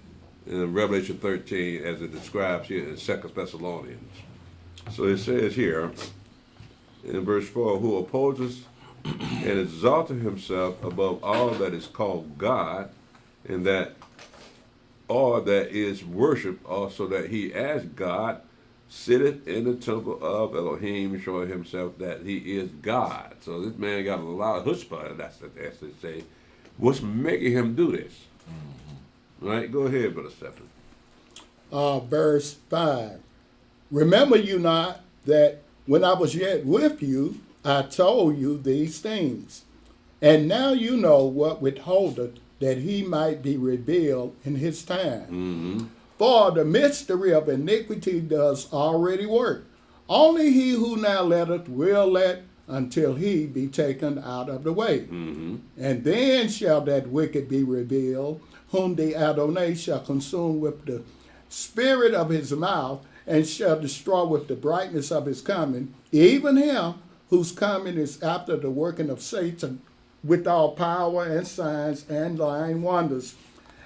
in Revelation 13 as it describes here in 2 Thessalonians. So it says here in verse 4, who opposes and exalteth himself above all that is called God, and that all that is worshipped, also that he as God sitteth in the temple of Elohim, showing himself that he is God. So this man got a lot of chutzpah, that's what they say. What's making him do this? Right? Go ahead, Brother Stephen. Verse 5. Remember you not that when I was yet with you, I told you these things. And now you know what withholdeth, that he might be revealed in his time. For the mystery of iniquity does already work. Only he who now letteth will let until he be taken out of the way. And then shall that wicked be revealed, whom the Adonai shall consume with the spirit of his mouth, and shall destroy with the brightness of his coming, even him whose coming is after the working of Satan, with all power and signs and lying wonders,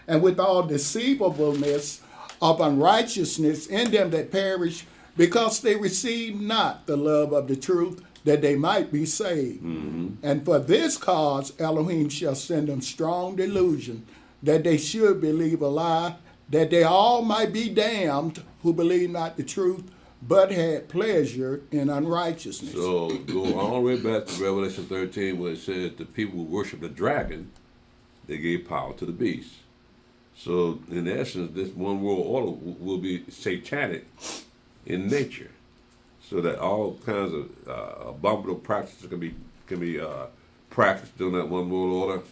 and with all deceivableness of unrighteousness in them that perish, because they receive not the love of the truth, that they might be saved. And for this cause Elohim shall send them strong delusion, that they should believe a lie, that they all might be damned who believe not the truth, but had pleasure in unrighteousness. So go all the way back to Revelation 13 where it says the people who worship the dragon, they gave power to the beast. So in essence, this one world order will be satanic in nature, so that all kinds of abominable practices can be practiced during that one world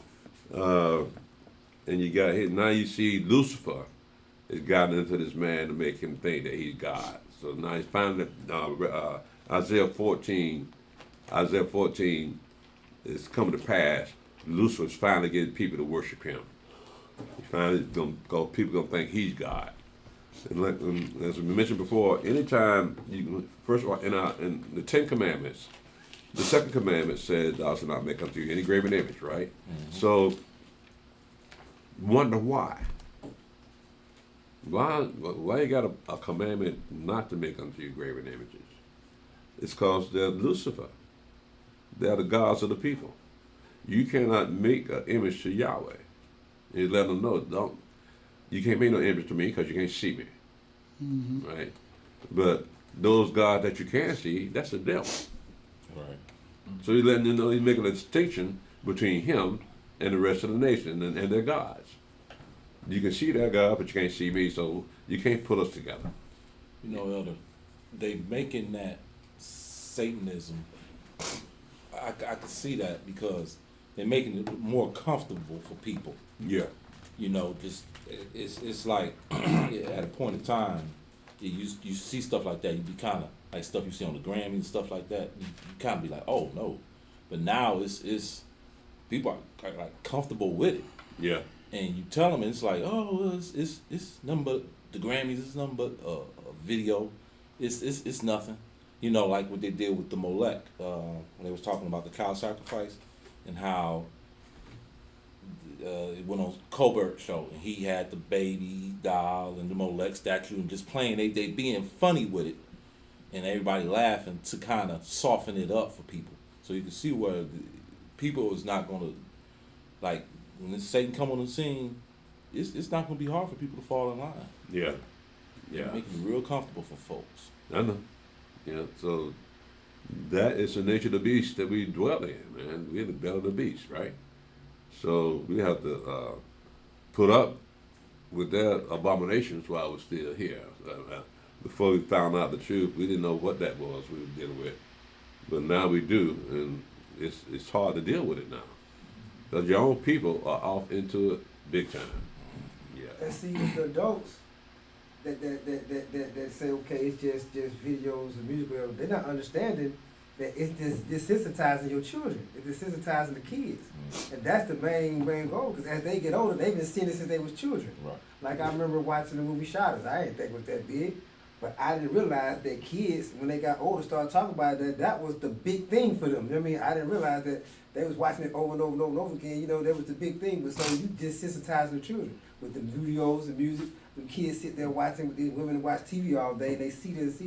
order. And you got here now. You see Lucifer has gotten into this man to make him think that he's God. So now he's finally Isaiah 14 is coming to pass. Lucifer's finally getting people to worship him. He finally people gonna think he's God. And like, as we mentioned before, anytime you first of all in the 10 Commandments, the second commandment says, "Thou shalt not make unto you any graven image." Right. So wonder why. Why you got a commandment not to make unto you graven images? It's because they're Lucifer. They're the gods of the people. You cannot make an image to Yahweh. You let them know, you can't make no image to me because you can't see me. Right? But those gods that you can see, that's the devil. Right. So he's letting them know, he's making a distinction between him and the rest of the nation and their gods. You can see that God, but you can't see me, so you can't put us together. You know, Elder, they making that Satanism, I can see that because they're making it more comfortable for people. Yeah. You know, just it's like at a point in time, you see stuff like that, you be kind of like stuff you see on the Grammy and stuff like that. You kind of be like, oh no, but now it's people are like comfortable with it, Yeah. and you tell them it's like, oh, it's nothing but the Grammys, it's nothing but a video, it's nothing. You know, like what they did with the Molech when they was talking about the cow sacrifice and how. It went on Colbert show and he had the baby doll and the Molech statue and just playing they being funny with it and everybody laughing to kind of soften it up for people so you can see where people is not gonna like when Satan come on the scene it's not gonna be hard for people to fall in line. Yeah. Yeah. Making it real comfortable for folks. I know. Yeah. So that is the nature of the beast that we dwell in, man. We're the belly of the beast, right? So we have to put up with their abominations while we're still here. Before we found out the truth, we didn't know what that was we were dealing with. But now we do, and it's hard to deal with it now. Because your own people are off into it big time. Yeah. And see, with the adults that say, okay, it's just videos and music, whatever, they're not understanding that it's desensitizing your children. It's desensitizing the kids. And that's the main goal, because as they get older, they've been seeing it since they was children. Right. Like I remember watching the movie Shotters. I didn't think it was that big, but I didn't realize that kids, when they got older, started talking about it, that was the big thing for them. You know what I mean? I didn't realize that they was watching it over and over and over and over again. You know, that was the big thing. But so you desensitize the children with the videos and music. The kids sit there watching with these women watch TV all day, and they see this.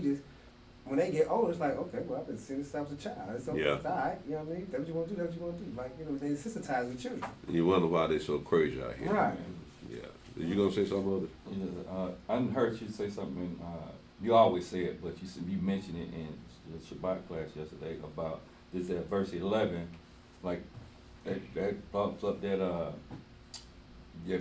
When they get older, it's like, okay, well, I've been seeing this since I was a child. It's okay, Yeah. it's all right. You know what I mean? That's what you want to do. That's what you want to do. Like, you know, they desensitize the children. And you wonder why they're so crazy out here. Right. Yeah. You gonna say something other? Yeah, I heard you say something. You always say it, but you mentioned it in the Shabbat class yesterday about this at verse 11, like that bumps up that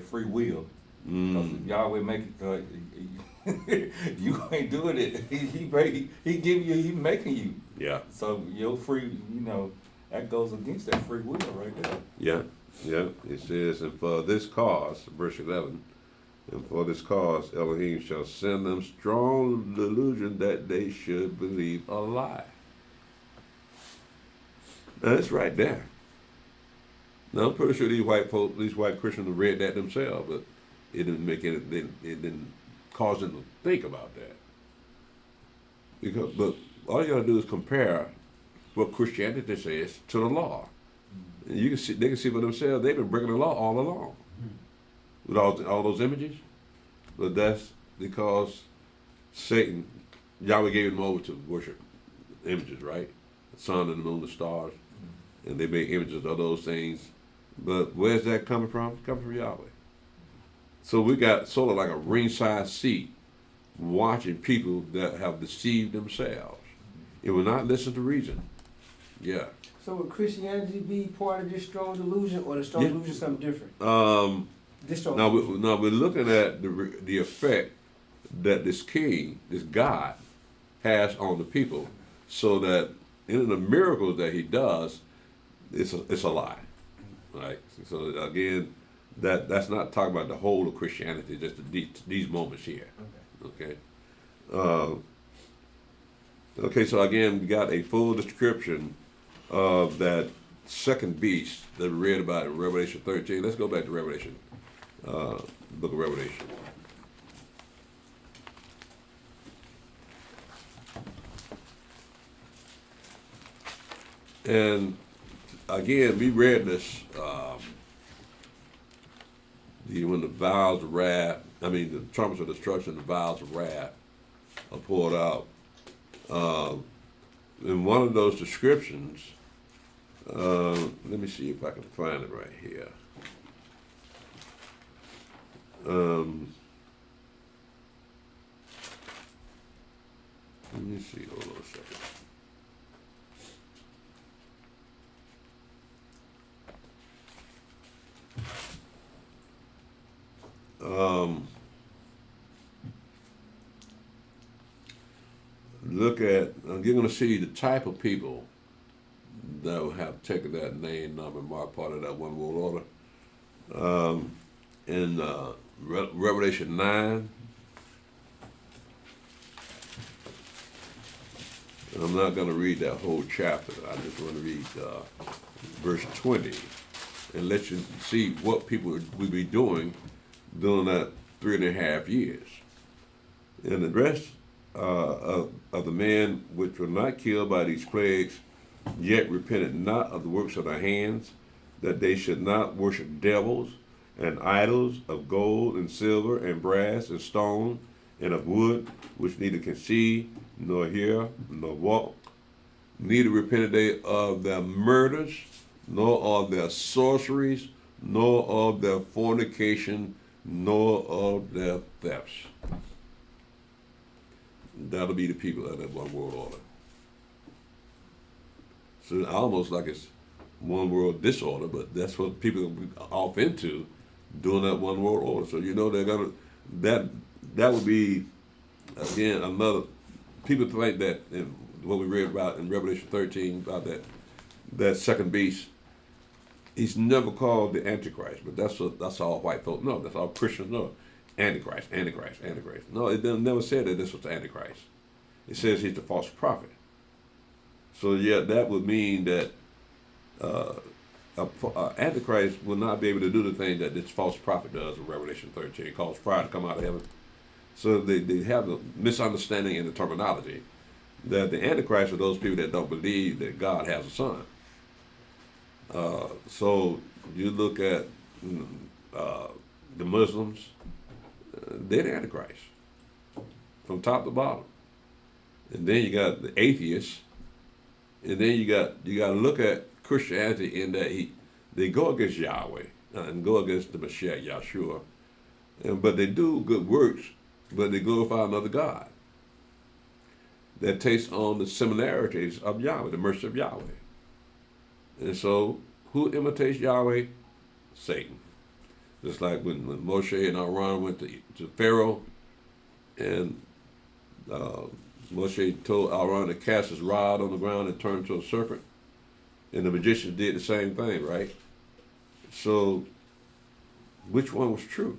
free will. Because if Yahweh make it, you ain't doing it. He give you, he making you. Yeah. So your free, that goes against that free will right there. Yeah. Yeah. It says, and for this cause, verse 11, and for this cause Elohim shall send them strong delusion that they should believe a lie. Now that's right there. Now I'm pretty sure these white Christians have read that themselves, but it didn't make it didn't cause them to think about that. But all you gotta do is compare what Christianity says to the law. And they can see for themselves they've been breaking the law all along. With all those images. But that's because Satan, Yahweh gave them over to worship images, right? The sun and the moon, the stars. And they make images of those things. But where's that coming from? It's coming from Yahweh. So we got sort of like a ringside seat watching people that have deceived themselves. It will not listen to reason. Yeah. So would Christianity be part of this strong delusion, or the strong delusion something different? This strong Now delusion. we're looking at the effect that this king, this God, has on the people, so that in the miracles that he does, it's a lie, right? So again, that's not talking about the whole of Christianity, just these moments here. Okay. Okay. So again, we got a full description of that second beast that we read about in Revelation 13. Let's go back to Revelation, book of Revelation. And again, we read this when the vials of wrath, the trumpets of destruction, the vials of wrath are poured out. In one of those descriptions, let me see if I can find it right here. Let me see, hold on a second. Look at you're going to see the type of people that will have taken that name, number, and mark part of that one world order. In Revelation 9, I'm not going to read that whole chapter. I just want to read verse 20 and let you see what people will be doing during that 3.5 years. And the rest of the men which were not killed by these plagues, yet repented not of the works of their hands, that they should not worship devils and idols of gold and silver and brass and stone and of wood, which neither can see, nor hear, nor walk. Neither repented they of their murders, nor of their sorceries, nor of their fornication, nor of their thefts. That'll be the people of that one world order. So almost like it's one world disorder, but that's what people are off into doing that one world order. So you know they're gonna that would be again another. People think that in what we read about in Revelation 13 about that second beast, he's never called the Antichrist, but that's all white folk know. That's all Christians know. Antichrist, Antichrist, Antichrist. No, it never said that this was the Antichrist. It says he's the false prophet. So yeah, that would mean that Antichrist will not be able to do the thing that this false prophet does in Revelation 13, cause fire to come out of heaven. So they have a misunderstanding in the terminology that the Antichrist are those people that don't believe that God has a son. So you look at the Muslims, they're the Antichrist from top to bottom. And then you got the atheists, and then you got to look at Christianity in that they go against Yahweh and go against the Mashiach, Yahshua, but they do good works, but they glorify another God that takes on the similarities of Yahweh, the mercy of Yahweh. And so, who imitates Yahweh? Satan. Just like when Moshe and Aaron went to Pharaoh, and Moshe told Aaron to cast his rod on the ground and turn into a serpent, and the magicians did the same thing, right? So, which one was true?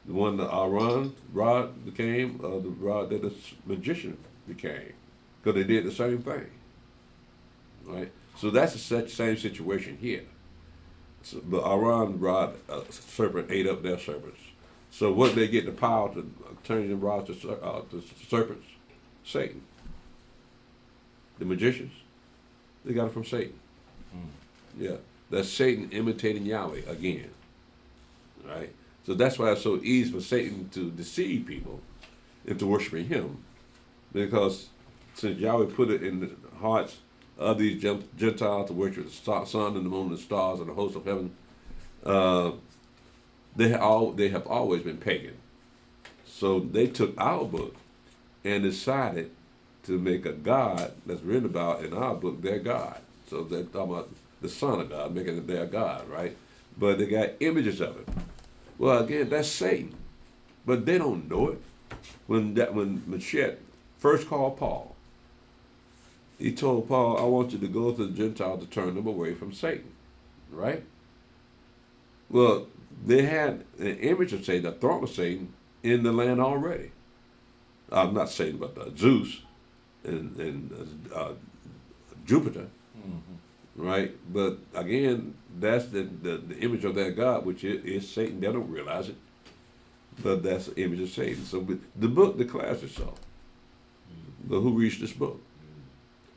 The one that Aaron's rod became, or the rod that the magician became? Because they did the same thing, right? So that's the same situation here. So, but Aaron's rod, serpent ate up their serpents. So what did they get the power to turn the rods to serpents? Satan. The magicians, they got it from Satan. Yeah, that's Satan imitating Yahweh again, right? So that's why it's so easy for Satan to deceive people into worshiping him, because since Yahweh put it in the hearts of these Gentiles to worship the sun and the moon and the stars and the host of heaven, they have always been pagan. So they took our book and decided to make a God that's written about in our book their God. So they're talking about the Son of God, making it their God, right? But they got images of it. Well, again, that's Satan, but they don't know it. When Mashiach first called Paul, he told Paul, I want you to go to the Gentiles to turn them away from Satan, right? Well, they had an image of Satan, a throne of Satan, in the land already. Not Satan, but Zeus and Jupiter, right? But again, that's the image of that God, which is Satan. They don't realize it, but that's the image of Satan. So the book declares itself. But who reads this book?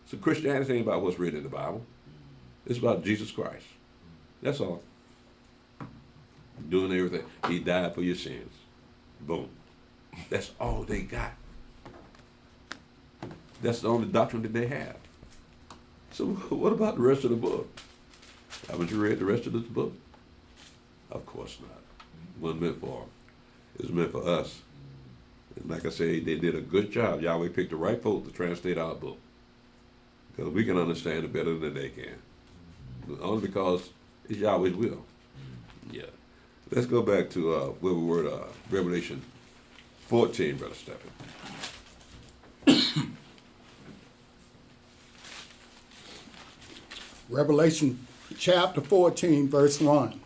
So Christianity ain't about what's written in the Bible. It's about Jesus Christ. That's all. Doing everything. He died for your sins. Boom. That's all they got. That's the only doctrine that they have. So what about the rest of the book? Haven't you read the rest of this book? Of course not. It wasn't meant for them. It was meant for us. And like I say, they did a good job. Yahweh picked the right folk to translate our book, because we can understand it better than they can. Only because it's Yahweh's will. Yeah. Let's go back to where we were, Revelation 14, Brother Stephen. Revelation chapter 14, verse 1.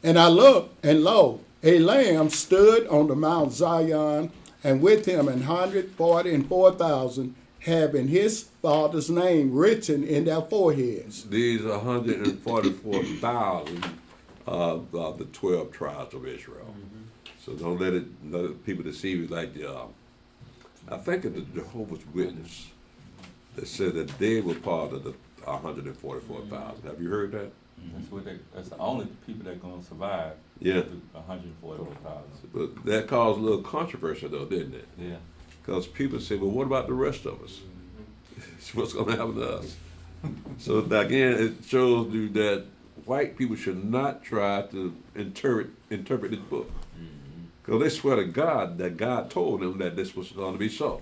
And I looked, and lo, a lamb stood on the Mount Zion, and with him 144,000, having his father's name written in their foreheads. These 144,000 of the 12 tribes of Israel. So don't let people deceive you like I think of the Jehovah's Witness that said that they were part of the 144,000. Have you heard that? That's the only people that gonna survive. Yeah. 144,000. But that caused a little controversy though, didn't it? Yeah. Because people say, well, what about the rest of us? What's going to happen to us? So again, it shows you that white people should not try to interpret this book. Because they swear to God that God told them that this was going to be so.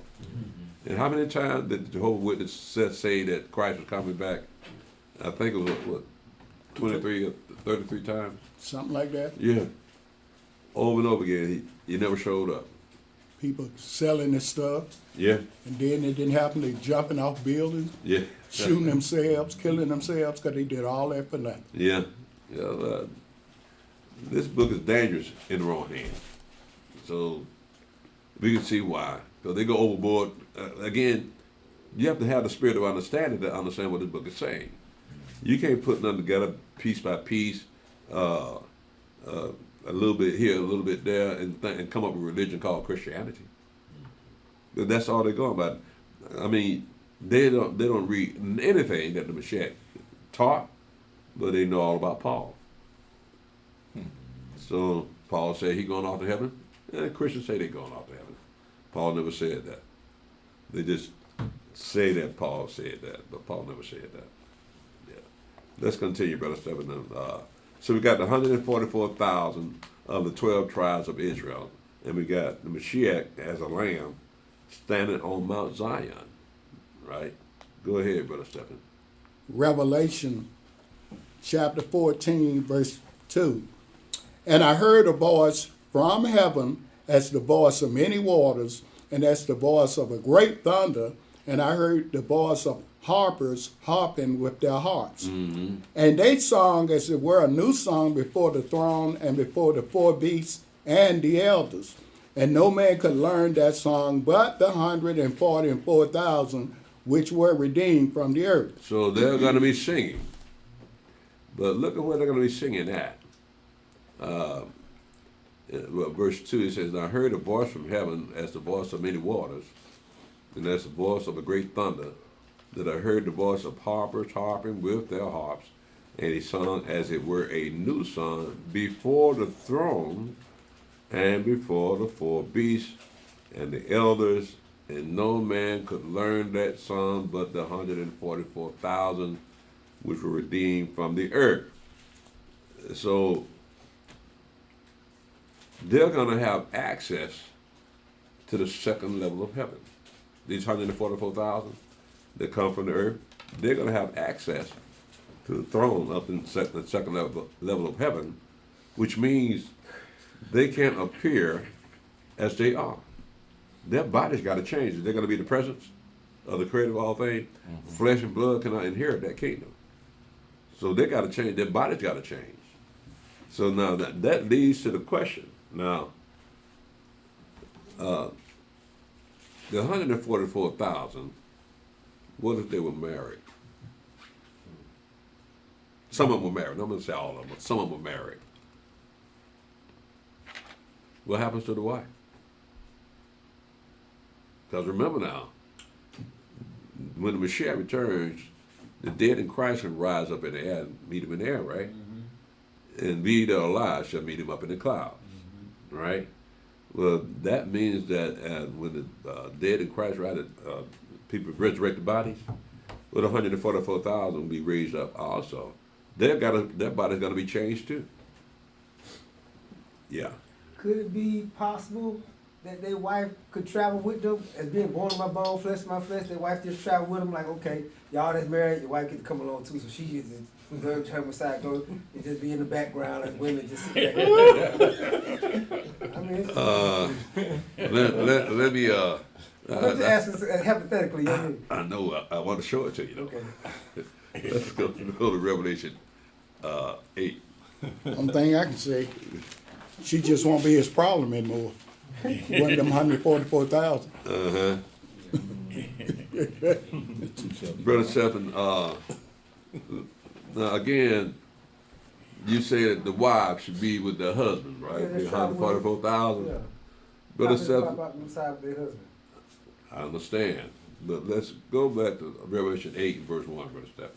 And how many times did the Jehovah's Witnesses say that Christ was coming back? I think it was, what, 23 or 33 times? Something like that. Yeah. Over and over again, he never showed up. People selling this stuff, Yeah, and then it didn't happen. They jumping off buildings, yeah. shooting themselves, killing themselves, because they did all that for nothing. Yeah. This book is dangerous in the wrong hands. So we can see why. Because they go overboard. Again, you have to have the spirit of understanding to understand what this book is saying. You can't put nothing together piece by piece, a little bit here, a little bit there, and come up with a religion called Christianity. But that's all they're going by. I mean, they don't read anything that the Mashiach taught, but they know all about Paul. So Paul said he going off to heaven, and Christians say they going off to heaven. Paul never said that. They just say that Paul said that, but Paul never said that. Yeah. Let's continue, Brother Stephen. So we got the 144,000 of the 12 tribes of Israel, and we got the Mashiach as a lamb standing on Mount Zion, right? Go ahead, Brother Stephen. Revelation chapter 14, verse 2. And I heard a voice from heaven as the voice of many waters, and as the voice of a great thunder, and I heard the voice of harpers harping with their harps. Mm-hmm. And they sung as it were a new song before the throne and before the four beasts and the elders. And no man could learn that song but the 144,000 which were redeemed from the earth. So they're going to be singing. But look at where they're going to be singing at. Verse 2, it says, and I heard a voice from heaven as the voice of many waters, and as the voice of a great thunder, that I heard the voice of harpers harping with their harps, and he sung as it were a new song before the throne and before the four beasts and the elders, and no man could learn that song but the 144,000 which were redeemed from the earth. So they're going to have access to the second level of heaven. These 144,000 that come from the earth, they're going to have access to the throne up in the second level of heaven, which means they can't appear as they are. Their body's got to change. They're going to be the presence of the creator of all things. Mm-hmm. Flesh and blood cannot inherit that kingdom. So they got to change. Their body's got to change. So now that leads to the question. Now, the 144,000, what if they were married? Some of them were married. I'm going to say all of them, but some of them were married. What happens to the wife? Because remember now, when the Mashiach returns, the dead in Christ can rise up in the air and meet him in the air, right? Mm-hmm. And we that are alive shall meet him up in the clouds, mm-hmm. Right? Well, that means that when the dead in Christ rise, people resurrect the bodies, well, the 144,000 will be raised up also. Their body's going to be changed too. Yeah. Could it be possible that their wife could travel with them as being born of my bone, flesh of my flesh? Their wife just travel with them, like, okay, y'all that's married, your wife get to come along too, so she is her Messiah go and just be in the background as women just sit back. I mean, Let's ask us hypothetically. I know. I want to show it to you. Though. Okay. Let's go to Revelation 8. Only thing I can say, she just won't be his problem anymore. One of them 144,000. Brother Stephen, now again, you said the wife should be with the husband, right? Yeah, The 144,000. Yeah. Brother Steph, Stephen, about inside their husband. I understand, but let's go back to Revelation 8, verse 1, Brother Stephen.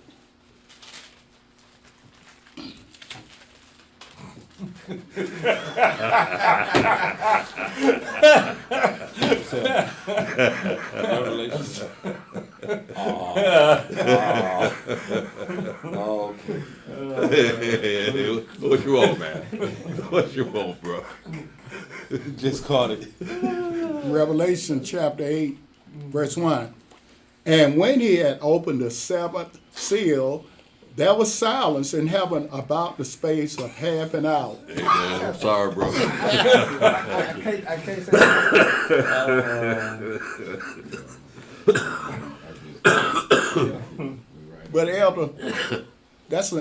Revelation. What you want, man? What you want, bro? Just caught it. Revelation chapter 8, verse 1. And when he had opened the seventh seal, there was silence in heaven about the space of half an hour. Hey, man, I'm sorry, bro. I can't say But elder, that's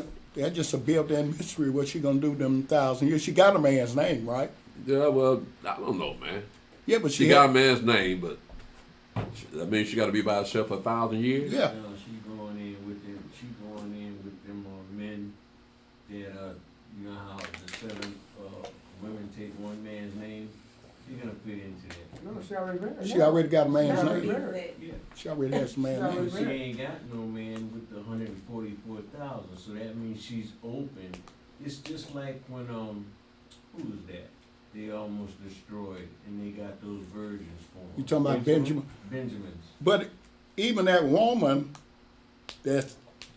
just a built-in mystery. What she gonna do them 1,000 years? She got a man's name, right? Yeah, well, I don't know, man. Yeah, but She got a man's name, but that means she got to be by herself for 1,000 years? Yeah. No, she going in with them. She going in with them men that you know how the 7 women take one man's name. She gonna fit into that. no, she already married. She already got a man's She already name. married. Yeah. She already has a man's She name. But she ain't got no man with the 144,000. So that means she's open. It's just like when who was that? They almost destroyed, and they got those virgins for them. You talking about Benjamin? Benjamins. But even that woman, that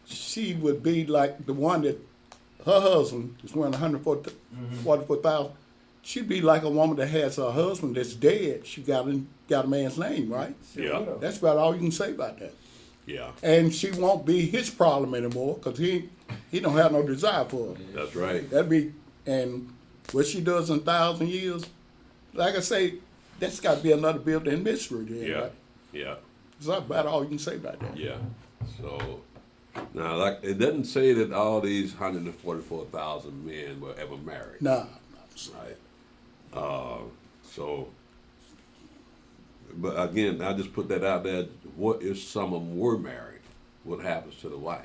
she would be like the one that her husband is worth 144,000. She'd be like a woman that has a husband that's dead. She got a man's name, right? Yeah. That's about all you can say about that. Yeah, And she won't be his problem anymore because he don't have no desire for her. that's right. That'd be, and what she does in 1,000 years, like I say, that's got to be another built-in mystery then, Yeah, right? yeah, That's about all you can say about that. yeah. So, now, like, it doesn't say that all these 144,000 men were ever married. Nah. Right. So, but again, I just put that out there. What if some of them were married? What happens to the wife?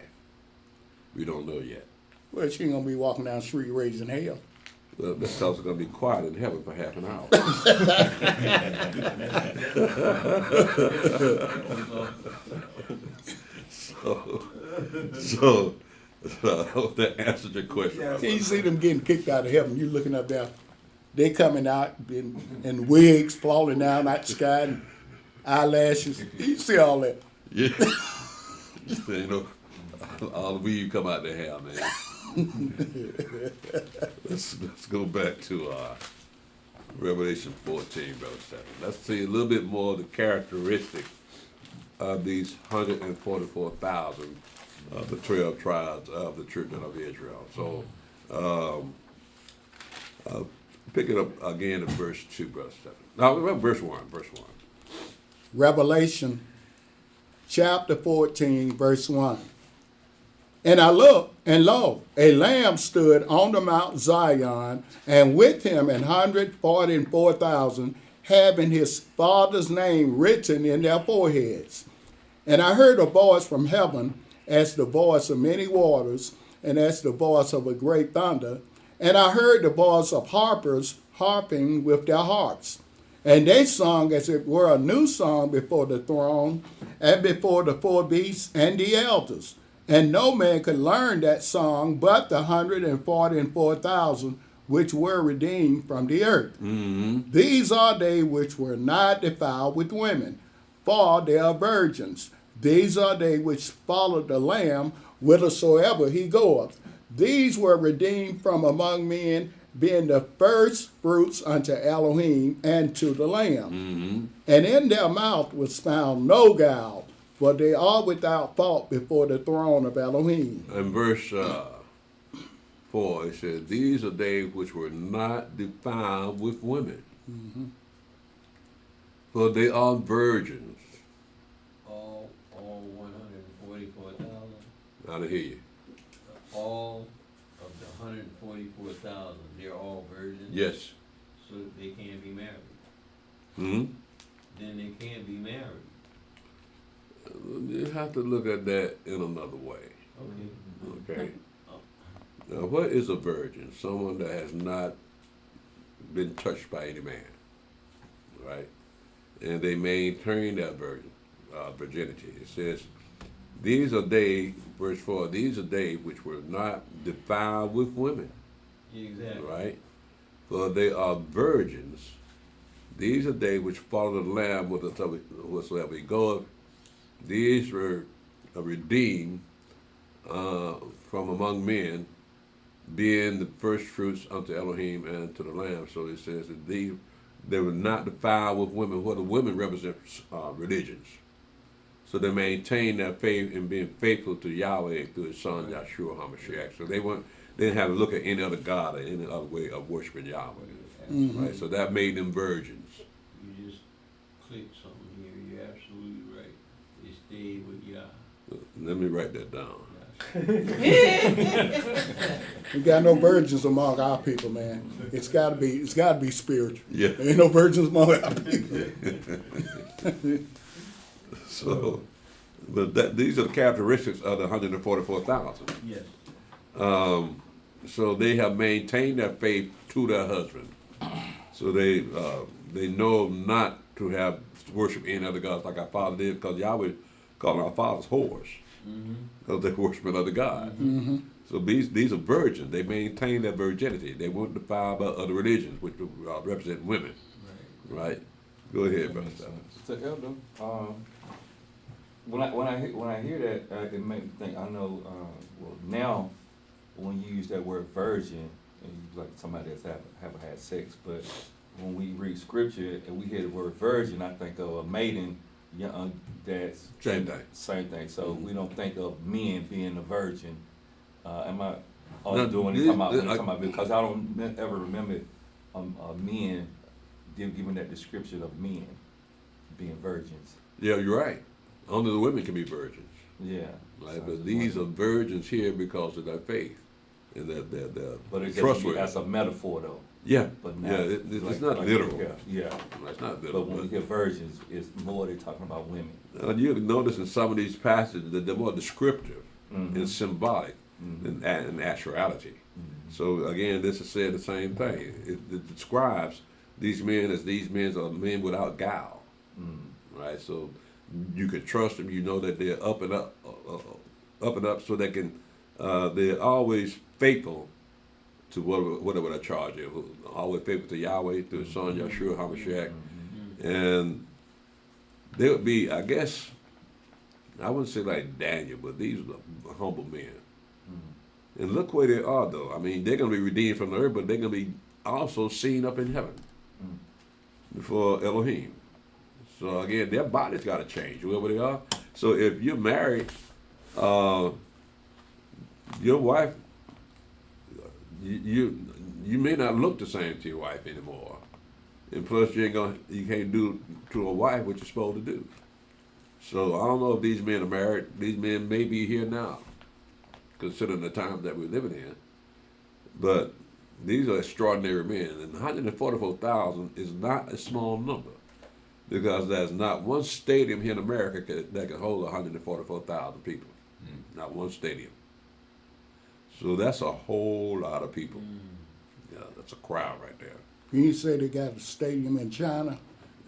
We don't know yet. Well, she ain't gonna be walking down the street raising hell. Well, that's because it's going to be quiet in heaven for half an hour. so I hope that answered your question. You see them getting kicked out of heaven. You looking up there, they coming out in wigs falling down out the sky and eyelashes. You see all that. Yeah. You know, all the weed come out their hair, man. Let's go back to Revelation 14, Brother Stephen. Let's see a little bit more of the characteristics of these 144,000 of the 12 tribes of the children of Israel. So, pick it up again at verse 2, Brother Stephen. No, verse 1. Revelation chapter 14, verse 1. And I looked, and lo, a lamb stood on the Mount Zion, and with him 144,000, having his father's name written in their foreheads. And I heard a voice from heaven, as the voice of many waters, and as the voice of a great thunder. And I heard the voice of harpers harping with their harps. And they sung as it were a new song before the throne, and before the 4 beasts and the elders. And no man could learn that song but the 144,000 which were redeemed from the earth. Mm-hmm. These are they which were not defiled with women, for they are virgins. These are they which follow the Lamb whithersoever he goeth. These were redeemed from among men, being the first fruits unto Elohim and to the Lamb. Mm-hmm. And in their mouth was found no guile, for they are without fault before the throne of Elohim. In verse 4, it says, these are they which were not defiled with women. Mm-hmm. For they are virgins. All 144,000. I didn't hear you. All of the 144,000, they're all virgins. Yes. So they can't be married. Hmm. Then they can't be married. You have to look at that in another way. Okay. Okay. Now, what is a virgin? Someone that has not been touched by any man, right? And they maintain that virginity. It says, "These are they," verse 4. "These are they which were not defiled with women." Exactly. Right? For they are virgins. These are they which follow the Lamb whatsoever he goeth. These were redeemed from among men, being the first fruits unto Elohim and to the Lamb. So it says that they were not defiled with women. What the women represent religions. So they maintained their faith in being faithful to Yahweh through his son Yahshua HaMashiach. So they didn't have to look at any other God or any other way of worshiping Yahweh. Right? So that made them virgins. You just clicked something here. You're absolutely right. They stayed with Yah. Let me write that down. We got no virgins among our people, man. It's gotta be spiritual. Yeah. There ain't no virgins among our people. So, but these are the characteristics of the 144,000. Yes. So they have maintained their faith to their husband. So they know not to have worship any other gods like our father did, because Yahweh called our fathers whores, because they worship other gods. So these are virgins. They maintain their virginity. They weren't defiled by other religions, which represent women. Right? Go ahead, brother. So, Elder, when I hear that, it makes me think. I know. Well, now, when you use that word virgin, and you like somebody that's haven't had sex, but when we read scripture and we hear the word virgin, I think of a maiden, young. That's Same thing. Same thing. So we don't think of men being a virgin. Am I? No, Doing it talking about because I don't ever remember men giving that description of men being virgins. Yeah, you're right. Only the women can be virgins. Yeah. Right? But these are virgins here because of their faith and their But it's trustworthy. as a metaphor, though. Yeah, But yeah, it's not literal. Yeah. It's not literal. But when we hear virgins, it's more they're talking about women. You notice in some of these passages that they're more descriptive and symbolic than actuality. So again, this is saying the same thing. It describes these men as these men are men without guile, right? So you can trust them. You know that they're up and up, so they can. They're always faithful to whatever their charge is. Always faithful to Yahweh through His Son Yahshua HaMashiach, and they would be, I guess, I wouldn't say like Daniel, but these are humble men. And look where they are, though. I mean, they're going to be redeemed from the earth, but they're going to be also seen up in heaven before Elohim. So again, their bodies got to change, whoever they are. So if you're married, your wife, you may not look the same to your wife anymore, and plus you can't do to a wife what you're supposed to do. So I don't know if these men are married. These men may be here now, considering the times that we're living in. But these are extraordinary men, and 144,000 is not a small number, because there's not one stadium here in America that can hold 144,000 people. Not one stadium. So that's a whole lot of people. Yeah, that's a crowd right there. You say they got a stadium in China?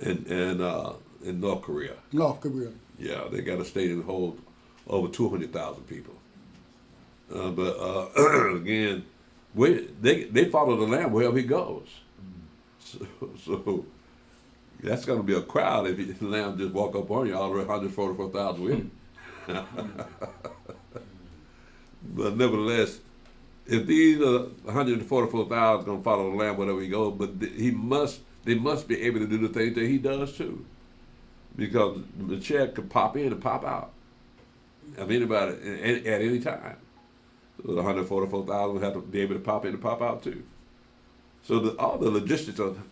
And in North Korea. North Korea. Yeah, they got a stadium that holds over 200,000 people. But again, they follow the Lamb wherever he goes. So that's going to be a crowd if the Lamb just walk up on you, all 144,000 with him. But nevertheless, if these 144,000 going to follow the Lamb wherever he goes, but they must be able to do the things that he does too, because the check could pop in and pop out of anybody at any time. So the 144,000 have to be able to pop in and pop out too. So all the logistics of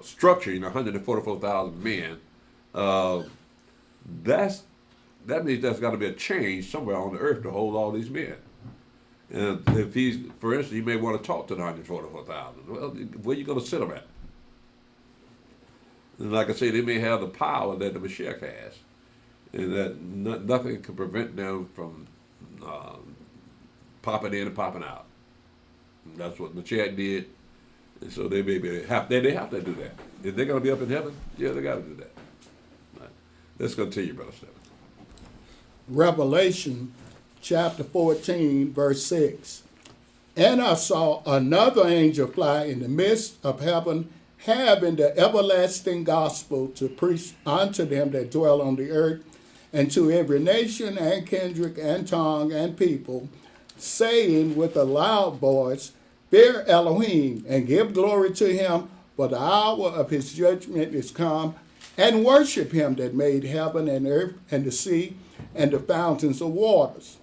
structure, 144,000 men, that means there's got to be a change somewhere on the earth to hold all these men. And if he's, for instance, you may want to talk to the 144,000. Well, where are you going to sit them at? And like I say, they may have the power that the Mashiach has, and that nothing can prevent them from popping in and popping out. And that's what Mashiach did, and so they have to do that. If they're going to be up in heaven, yeah, they got to do that. Right. Let's continue, Brother Stephen. Revelation chapter 14, verse 6. And I saw another angel fly in the midst of heaven, having the everlasting gospel to preach unto them that dwell on the earth, and to every nation and kindred and tongue and people, saying with a loud voice, Fear Elohim, and give glory to him, for the hour of his judgment is come, and worship him that made heaven and earth and the sea and the fountains of waters.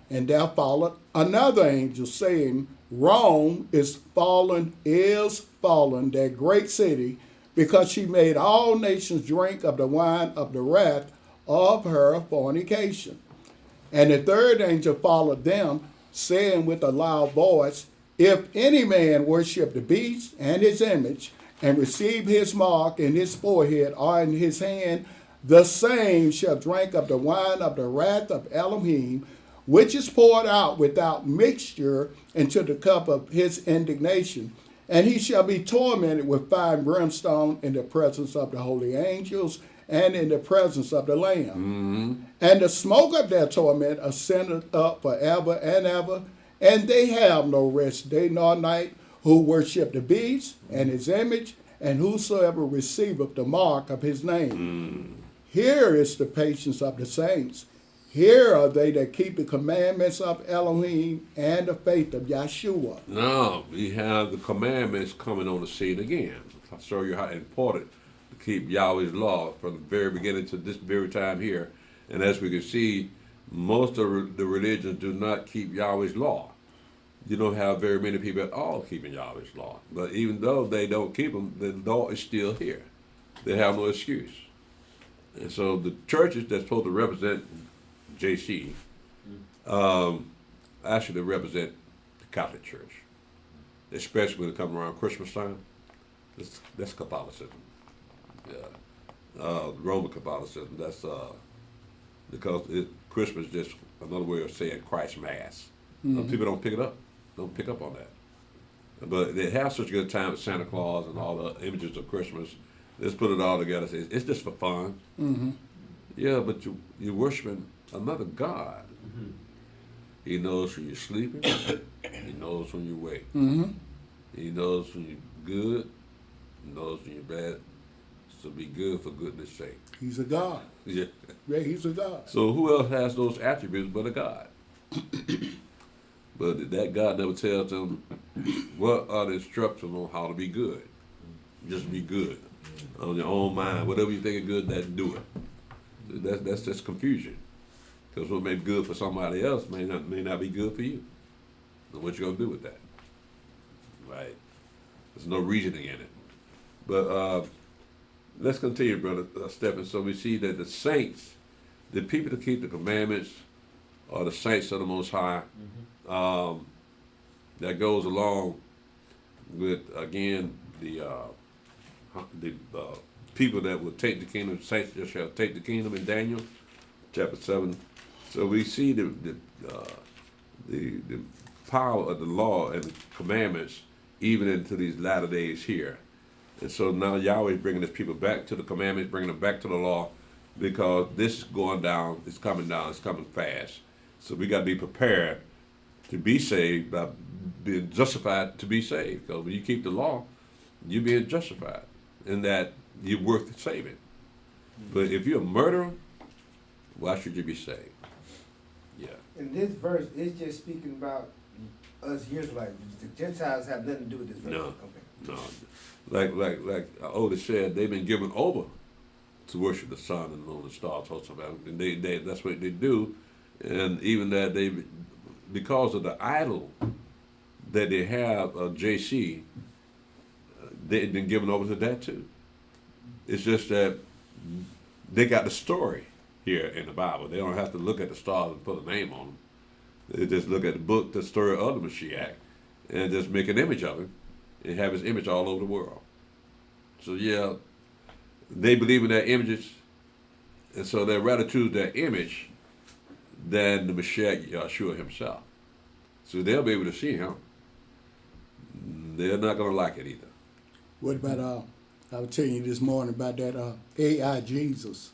And there followed another angel, saying, Rome is fallen, that great city, because she made all nations drink of the wine of the wrath of her fornication. And the third angel followed them, saying with a loud voice, If any man worship the beast and his image, and receive his mark in his forehead or in his hand, the same shall drink of the wine of the wrath of Elohim, which is poured out without mixture into the cup of his indignation. And he shall be tormented with fire and brimstone in the presence of the holy angels and in the presence of the Lamb. Mm-hmm. And the smoke of their torment ascendeth up forever and ever, and they have no rest day nor night, who worship the beast and his image, and whosoever receiveth the mark of his name. Here is the patience of the saints. Here are they that keep the commandments of Elohim and the faith of Yeshua. Now, we have the commandments coming on the scene again. I'll show you how important to keep Yahweh's law from the very beginning to this very time here. And as we can see, most of the religions do not keep Yahweh's law. You don't have very many people at all keeping Yahweh's law. But even though they don't keep them, the law is still here. They have no excuse. And so the churches that's supposed to represent JC actually represent the Catholic Church, especially when it comes around Christmas time. That's Catholicism. Yeah. Roman Catholicism, that's because Christmas is just another way of saying Christ Mass. People don't pick it up. Don't pick up on that. But they have such a good time with Santa Claus and all the images of Christmas. Let's put it all together. It's just for fun. Mm-hmm. Yeah, but you're worshiping another God. Mm-hmm. He knows when you're sleeping. He knows when you wake. Mm-hmm. He knows when you're good. He knows when you're bad. So be good for goodness sake. He's a God. Yeah. Yeah, he's a God. So who else has those attributes but a God? But that God never tells them what are the instructions on how to be good. Just be good on your own mind. Whatever you think is good, do it. That's just confusion. Because what may be good for somebody else may not be good for you. So what you gonna do with that? Right? There's no reasoning in it. But let's continue, Brother Stephen. So we see that the saints, the people that keep the commandments, are the saints of the Most High. That goes along with, again, the people that will take the kingdom. Saints just shall take the kingdom in Daniel chapter 7. So we see the power of the law and the commandments even into these latter days here. And so now Yahweh is bringing his people back to the commandments, bringing them back to the law, because this is going down, it's coming down, it's coming fast. So we got to be prepared to be saved by being justified to be saved. Because when you keep the law, you're being justified in that you're worth saving. But if you're a murderer, why should you be saved? Yeah. In this verse, it's just speaking about us Israelites. The Gentiles have nothing to do with this verse. No. Okay. No. Like Oda said, they've been given over to worship the sun and the moon and stars, and they that's what they do. And even that because of the idol that they have of JC, they've been given over to that too. It's just that they got the story here in the Bible. They don't have to look at the stars and put a name on them. They just look at the book, the story of the Mashiach, and just make an image of him and have his image all over the world. So yeah, they believe in their images, and so they'd rather choose their image than the Mashiach Yahshua himself. So they'll be able to see him. They're not going to like it either. What about, I was telling you this morning about that AI Jesus.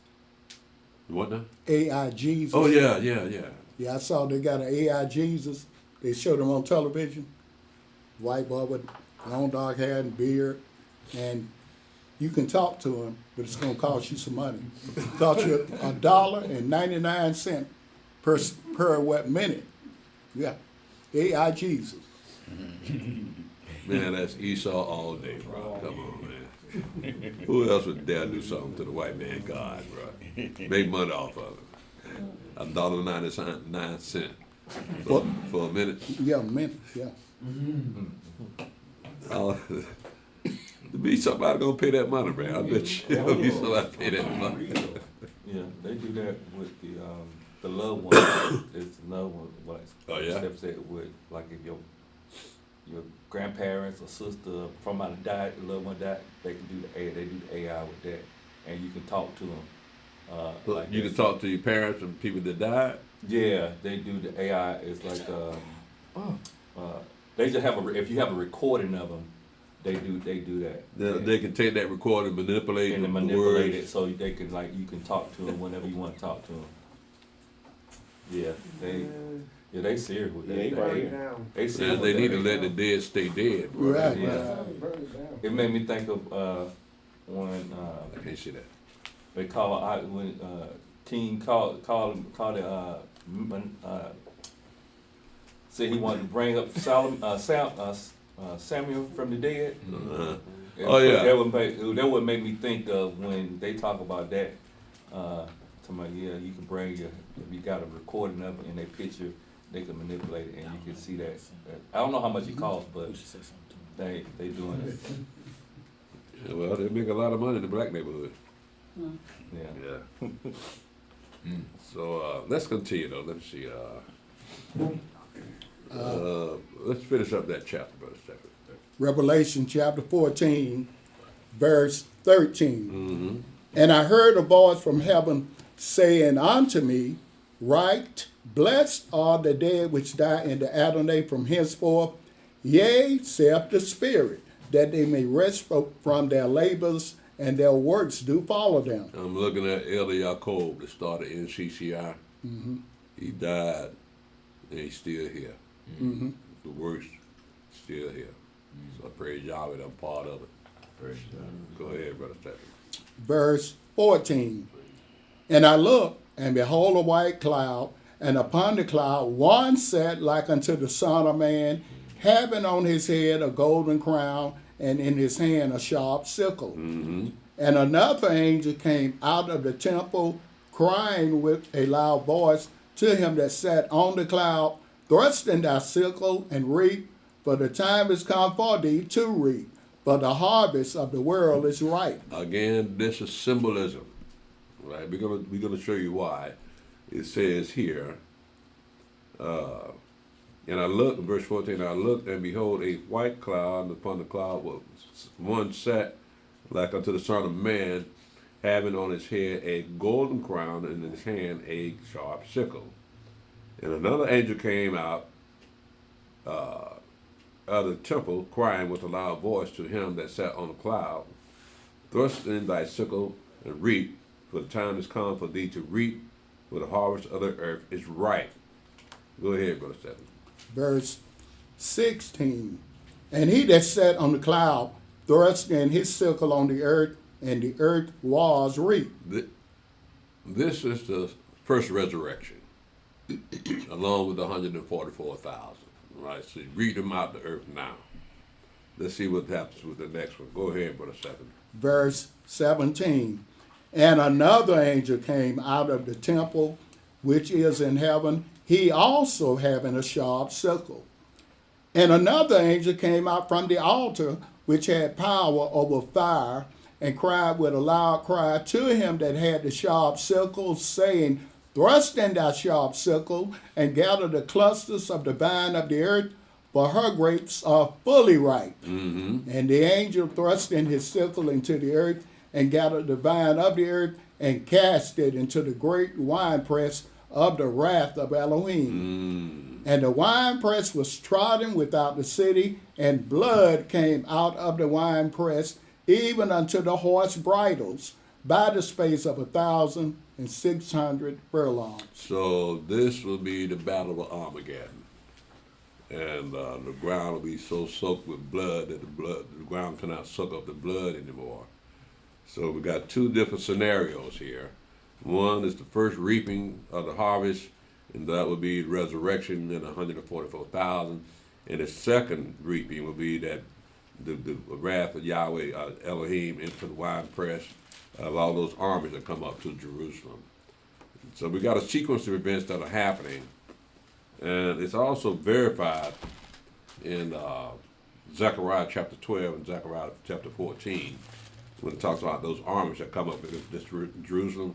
What now? AI Jesus. Oh yeah. Yeah, I saw they got an AI Jesus. They showed him on television. White boy with long dark hair and beard. And you can talk to him, but it's going to cost you some money. It costs you $1.99 per what minute. Yeah. AI Jesus. Man, that's Esau all day, bro. Come on, man. Who else would dare do something to the white man God, bro? Make money off of it. $1.99 for a minute. Yeah, minutes, yeah. To be somebody gonna pay that money, man. I bet you there'll be somebody pay that money. Yeah, they do that with the loved one. It's another one. Like, Oh, yeah? Steph said, with like if your grandparents or sister from out of died, the loved one died, they can do the AI. They do the AI with that, and you can talk to them. Like You can talk to your parents and people that died. Yeah, they do the AI. It's like they just have if you have a recording of them, they do that. They can take that recording, manipulate and the manipulate words. it so they can you can talk to them whenever you want to talk to them. Yeah, they serious with that. Yeah, Burn it down. They And serious. they with need that. to let the dead stay dead, bro. Right. Yeah. Burn it down. It made me think of when I can't see that. they call when King called it said he wanted to bring up Samuel from the dead. Uh-huh. And Oh, yeah. That would make me think of when they talk about that. You can bring if you got a recording of it in their picture, they can manipulate it and you can see that. I don't know how much it costs, but they doing it. Yeah, well, they make a lot of money in the black neighborhood. Yeah. Yeah. So let's continue though. Let's see. Let's finish up that chapter, Brother Stephen. Revelation chapter 14, verse 13. And I heard a voice from heaven saying unto me, Write, blessed are the dead which die in the Adonai from henceforth. Yea, saith the Spirit, that they may rest from their labors, and their works do follow them. I'm looking at Elder Yaakov that started in CCI. He died, and he's still here. The works still here. So I praise Yahweh that I'm part of it. Go ahead, Brother Stephen. Verse 14. And I looked, and behold a white cloud, and upon the cloud one sat like unto the Son of Man, having on his head a golden crown, and in his hand a sharp sickle. And another angel came out of the temple, crying with a loud voice to him that sat on the cloud, Thrust in thy sickle and reap, for the time is come for thee to reap, for the harvest of the world is ripe. Again, this is symbolism, right? We're gonna show you why. It says here, and I looked, in verse 14, I looked, and behold, a white cloud, and upon the cloud was one sat like unto the Son of Man, having on his head a golden crown, and in his hand a sharp sickle. And another angel came out of the temple, crying with a loud voice to him that sat on the cloud, Thrust in thy sickle and reap, for the time is come for thee to reap, for the harvest of the earth is ripe. Go ahead, Brother Stephen. Verse 16. And he that sat on the cloud thrust in his sickle on the earth, and the earth was reaped. This is the first resurrection, along with the 144,000. Right, so you read them out the earth now. Let's see what happens with the next one. Go ahead, Brother Stephen. Verse 17. And another angel came out of the temple which is in heaven, he also having a sharp sickle. And another angel came out from the altar which had power over fire, and cried with a loud cry to him that had the sharp sickle, saying, Thrust in thy sharp sickle, and gather the clusters of the vine of the earth, for her grapes are fully ripe. And the angel thrust in his sickle into the earth, and gathered the vine of the earth, and cast it into the great winepress of the wrath of Elohim. And the winepress was trodden without the city, and blood came out of the winepress, even unto the horse bridles, by the space of 1,600 furlongs. So this will be the battle of Armageddon. And the ground will be so soaked with blood that the ground cannot soak up the blood anymore. So we got two different scenarios here. One is the first reaping of the harvest, and that would be resurrection in 144,000. And the second reaping will be that the wrath of Yahweh Elohim into the winepress of all those armies that come up to Jerusalem. So we got a sequence of events that are happening, and it's also verified in Zechariah chapter 12 and Zechariah chapter 14, when it talks about those armies that come up against this Jerusalem.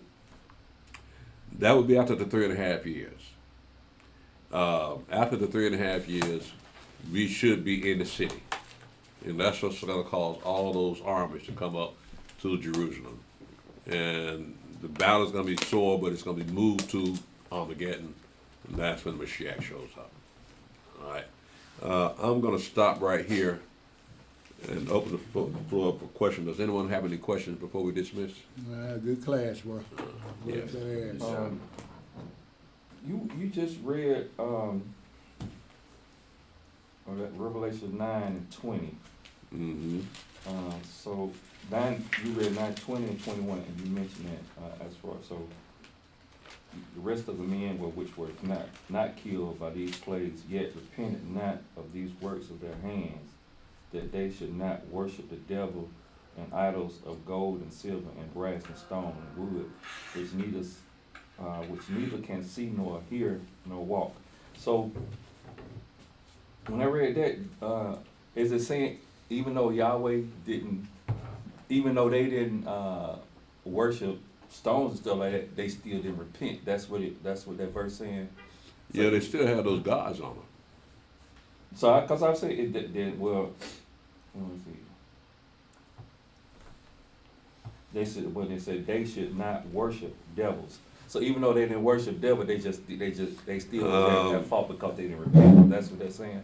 That would be after the 3.5 years. After the 3.5 years, we should be in the city. And that's what's going to cause all those armies to come up to Jerusalem. And the battle is going to be sore, but it's going to be moved to Armageddon. And that's when Mashiach shows up. All right. I'm going to stop right here and open the floor up for questions. Does anyone have any questions before we dismiss? Good class, bro. Yes. Good class. You just read that Revelation 9 and 20. Mm-hmm. So you read 9, 20, and 21, and you mentioned that as far. So the rest of the men which were not killed by these plagues, yet repented not of these works of their hands, that they should not worship the devil and idols of gold and silver and brass and stone and wood, which neither can see nor hear nor walk. So when I read that, is it saying even though they didn't worship stones and stuff like that, they still didn't repent? That's what that verse saying. So, Yeah, they still have those gods on them. So, because I say it, let me see. They said they should not worship devils. So even though they didn't worship devil, they still were at fault because they didn't repent. That's what they're saying.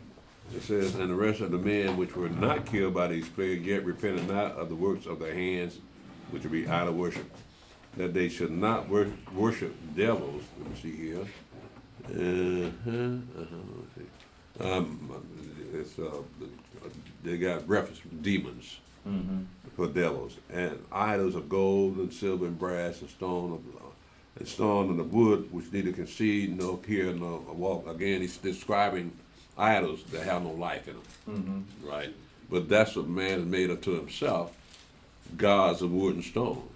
It says, and the rest of the men which were not killed by these plagues, yet repented not of the works of their hands, which would be idol worship, that they should not worship devils. Let me see here. They got reference demons for devils, and idols of gold and silver and brass and stone and the wood, which neither can see nor hear nor walk. Again, he's describing idols that have no life in them, right? But that's what man has made unto himself, gods of wood and stone.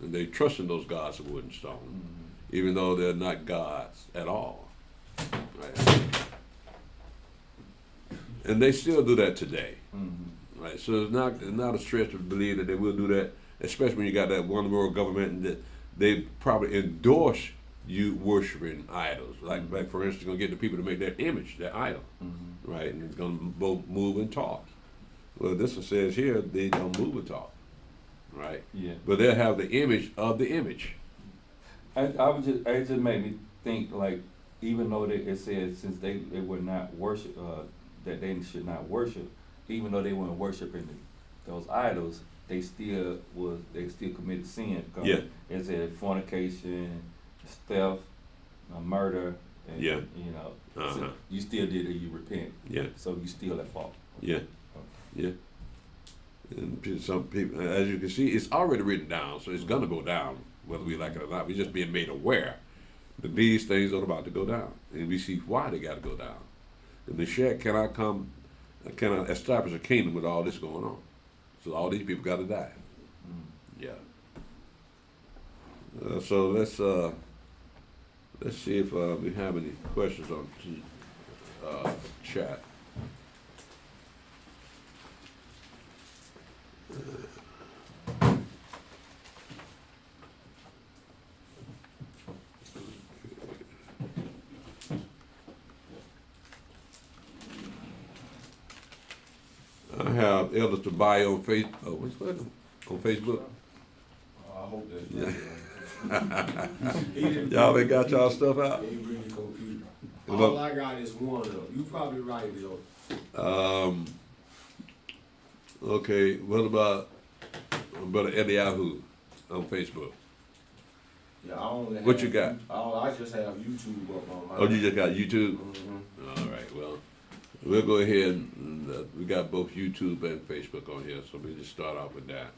And they trust in those gods of wood and stone, even though they're not gods at all. Right? And they still do that today. Right? So it's not a stretch to believe that they will do that, especially when you got that one world government and that they probably endorse you worshiping idols. Like for instance, going to get the people to make their image their idol, right? And it's going to both move and talk. Well, this one says here they don't move and talk, right? Yeah. But they'll have the image of the image. It just made me think, like, even though it says since they would not worship, that they should not worship, even though they weren't worshiping those idols, they still committed sin. Yeah. It said fornication, theft, murder, and, yeah. So you still did it, you repent. Yeah. So you still at fault. Yeah. Yeah. And some people, as you can see, it's already written down, so it's going to go down, whether we like it or not. We're just being made aware that these things are about to go down, and we see why they got to go down. And the Mashiach cannot establish a kingdom with all this going on. So all these people got to die. Yeah. So let's see if we have any questions on chat. I have Elder Tobiah on on Facebook. I hope that's Yeah. Y'all ain't got y'all stuff out? They really confused. Look. All I got is one of them. You probably right, though. Okay, what about Brother Eliyahu on Facebook? Yeah, I only have, What you got? I just have YouTube up on my. Oh, you just got YouTube? Mhm. All right, well, we'll go ahead and we got both YouTube and Facebook on here, so we just start off with that.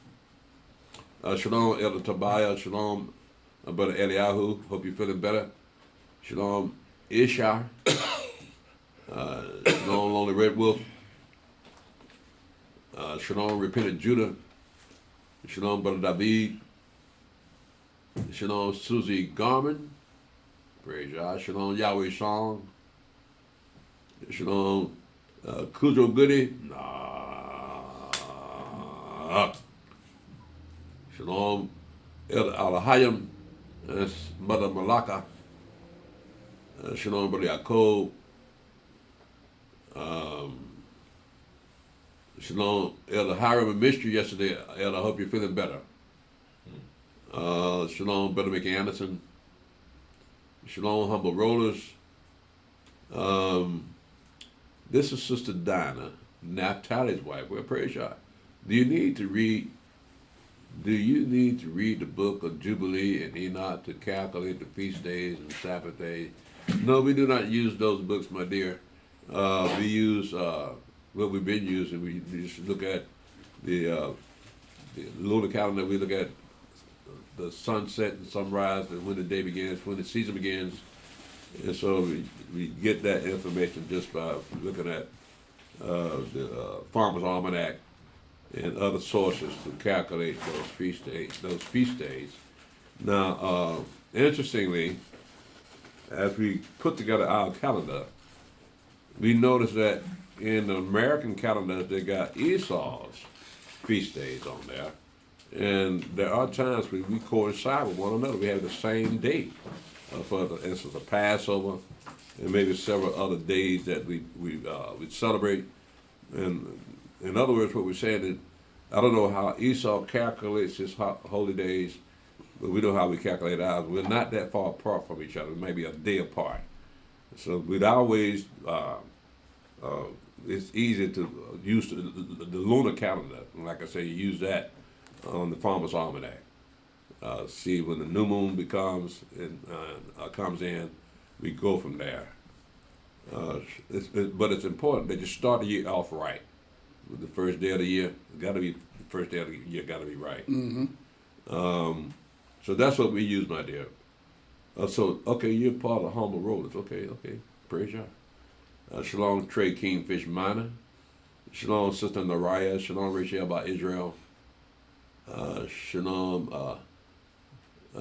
Shalom, Elder Tobiah. Shalom, Brother Eliyahu. Hope you're feeling better. Shalom, Ishar. Shalom, Lonely Red Wolf. Shalom, Repentant Judah. Shalom, Brother David. Shalom, Susie Garman. Praise God. Shalom, Yahweh Song. Shalom, Cujo Goody. Nah. Shalom, Elder Alahayim. That's Mother Malaka. Shalom, Brother Yaakov. Shalom, Elder Hiram and Mystery yesterday. Elder, I hope you're feeling better. Shalom, Brother Mickey Anderson. Shalom, Humble Rollers. This is Sister Dinah, Naphtali's wife. Well, praise God. Do you need to read the book of Jubilee and Enoch to calculate the feast days and Sabbath days? No, we do not use those books, my dear. We use what we've been using. We just look at the lunar calendar. We look at the sunset and sunrise and when the day begins, when the season begins. And so we get that information just by looking at the Farmer's Almanac and other sources to calculate those feast days. Now, interestingly, as we put together our calendar, we noticed that in the American calendar, they got Esau's feast days on there. And there are times when we coincide with one another. We have the same date. For instance, a Passover, and maybe several other days that we celebrate. And in other words, what we're saying is, I don't know how Esau calculates his holy days, but we know how we calculate ours. We're not that far apart from each other, maybe a day apart. So we'd always, it's easy to use the lunar calendar. And like I say, you use that on the Farmer's Almanac. See when the new moon comes in, we go from there. But it's important that you start the year off right. With the first day of the year, the first day of the year got to be right. Mm-hmm. So that's what we use, my dear. Okay, you're part of Humble Rollers. Okay, praise God. Shalom, Trey Kingfish Minor. Shalom, Sister Nariah. Shalom, Rachel by Israel. Shalom,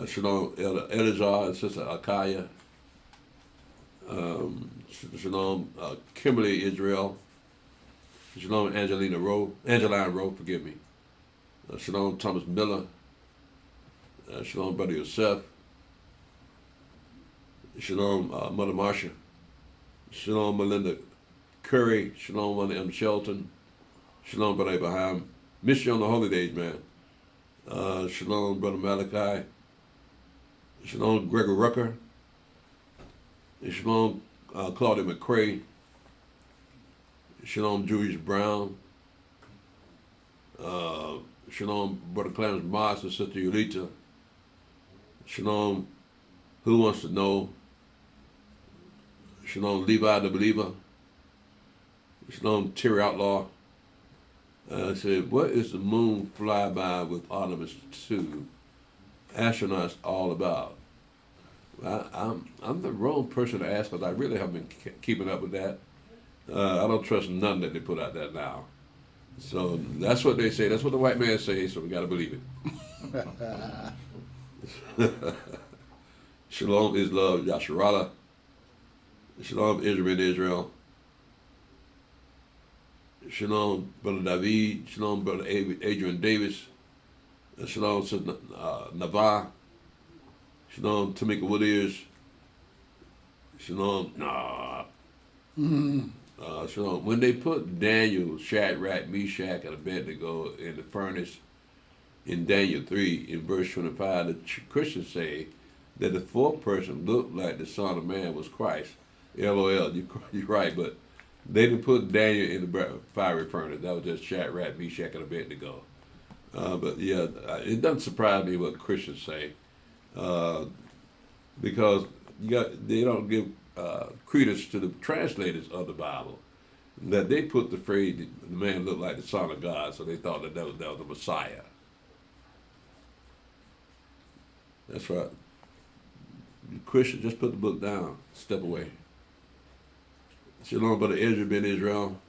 Shalom, Elder Eleazar and Sister Akaya. Shalom, Kimberly Israel. Shalom, Angeline Rowe, forgive me. Shalom, Thomas Miller. Shalom, Brother Yosef. Shalom, Mother Marsha. Shalom, Melinda Curry. Shalom, Mother M. Shelton. Shalom, Brother Abraham. Miss you on the holy days, man. Shalom, Brother Malachi. Shalom, Gregor Rucker. And shalom, Claudia McCrae. Shalom, Julius Brown. Shalom, Brother Clarence Moss and Sister Yulita. Shalom, Who Wants to Know? Shalom, Levi the Believer. Shalom, Terry Outlaw. I said, what is the moon flyby with Artemis 2 astronauts all about? I'm the wrong person to ask because I really haven't been keeping up with that. I don't trust none that they put out there now. So that's what they say. That's what the white man says, so we got to believe it. Shalom is love, Yasharala. Shalom, Israel. Shalom, Brother David. Shalom, Brother Adrian Davis. Shalom, Sister Navarre. Shalom, Tamika Wooders. Shalom, So when they put Daniel, Shadrach, Meshach, and Abednego in the furnace in Daniel 3, in verse 25, the Christians say that the fourth person looked like the Son of Man was Christ. LOL, you're right, but they didn't put Daniel in the fiery furnace. That was just Shadrach, Meshach, and Abednego. But yeah, it doesn't surprise me what Christians say, because they don't give credence to the translators of the Bible. That they put the phrase, the man looked like the Son of God, so they thought that was the Messiah. That's right. Christian, just put the book down. Step away. Shalom, Brother Ezra ben Israel.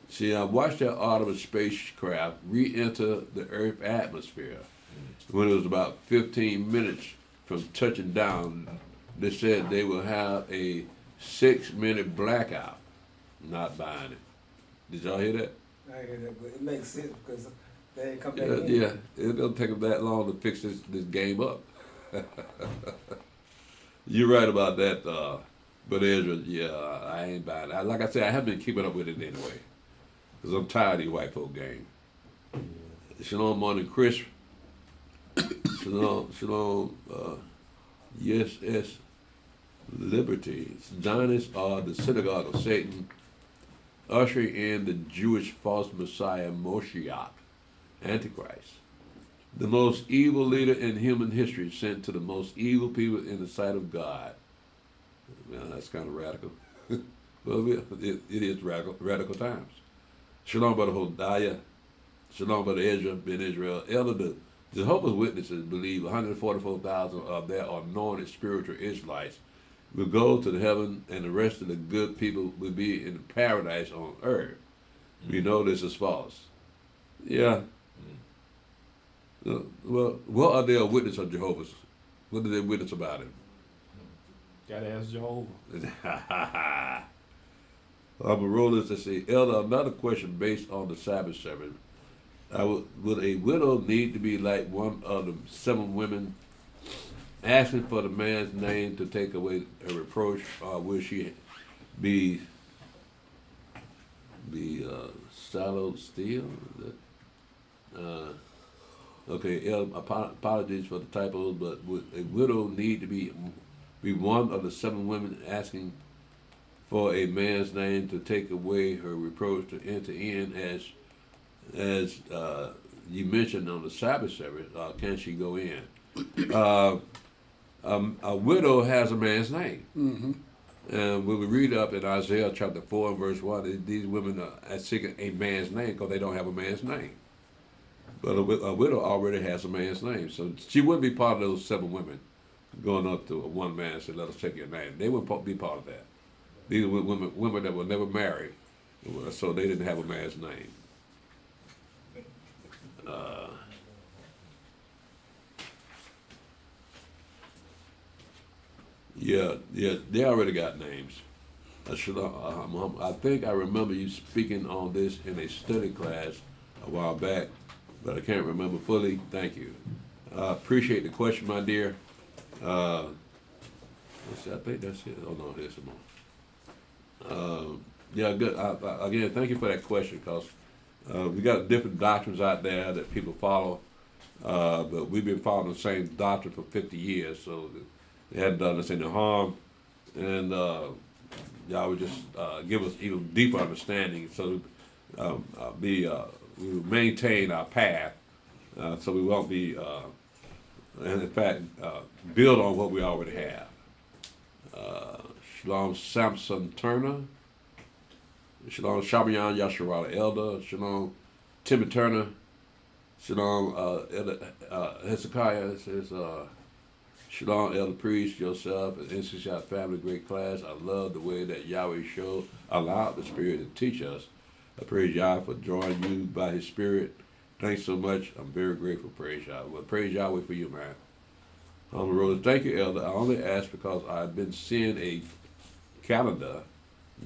See, I watched that Artemis spacecraft re-enter the Earth atmosphere. When it was about 15 minutes from touching down, they said they will have a 6-minute blackout. Not buying it. Did y'all hear that? I hear that, but it makes sense because they ain't come back Yeah, in. yeah, it don't take them that long to fix this game up. You're right about that, but Ezra, yeah, I ain't buying it. Like I said, I haven't been keeping up with it anyway, because I'm tired of these white folk game. Shalom, morning, Chris. Shalom, yes, liberty. Zionists are the synagogue of Satan, ushering in the Jewish false Messiah, Moshiach, Antichrist. The most evil leader in human history sent to the most evil people in the sight of God. Well, that's kind of radical. Well, it is radical times. Shalom, Brother Hodiah. Shalom, Brother Ezra ben Israel. Elder, the Jehovah's Witnesses believe 144,000 of their anointed spiritual Israelites will go to the heaven, and the rest of the good people will be in paradise on earth. We know this is false. Yeah. Well, what are they a witness of Jehovah's? What do they witness about him? Gotta ask Jehovah. I'm a roller to say, Elder, another question based on the Sabbath service. Would a widow need to be like one of the 7 women asking for the man's name to take away her reproach, or will she be shallowed still? Okay, apologies for the typos, but would a widow need to be one of the 7 women asking for a man's name to take away her reproach to enter in, as you mentioned on the Sabbath service? Can she go in? A widow has a man's name. Mm-hmm. And when we read up in Isaiah chapter 4 and verse 1, these women are seeking a man's name because they don't have a man's name. But a widow already has a man's name. So she wouldn't be part of those 7 women going up to one man and say, let us take your name. They wouldn't be part of that. These were women that were never married, so they didn't have a man's name. Yeah, they already got names. I think I remember you speaking on this in a study class a while back, but I can't remember fully. Thank you. Appreciate the question, my dear. Let's see, I think that's it. Oh no, here's some more. Yeah, good. Again, thank you for that question, because we got different doctrines out there that people follow, but we've been following the same doctrine for 50 years, so they hadn't done us any harm, and y'all would just give us even deeper understanding, so we will maintain our path, so we won't be, and in fact, build on what we already have. Shalom Samson Turner. Shalom Shabayan Yasharala Elder. Shalom Timmy Turner. Shalom Elder Hezekiah says, Shalom Elder Priest, yourself, and NC family, great class. I love the way that Yahweh allowed the Spirit to teach us. I praise Yahweh for drawing you by His Spirit. Thanks so much. I'm very grateful. Praise Yahweh. Well, praise Yahweh for you, man. Thank you, Elder. I only ask because I've been seeing a calendar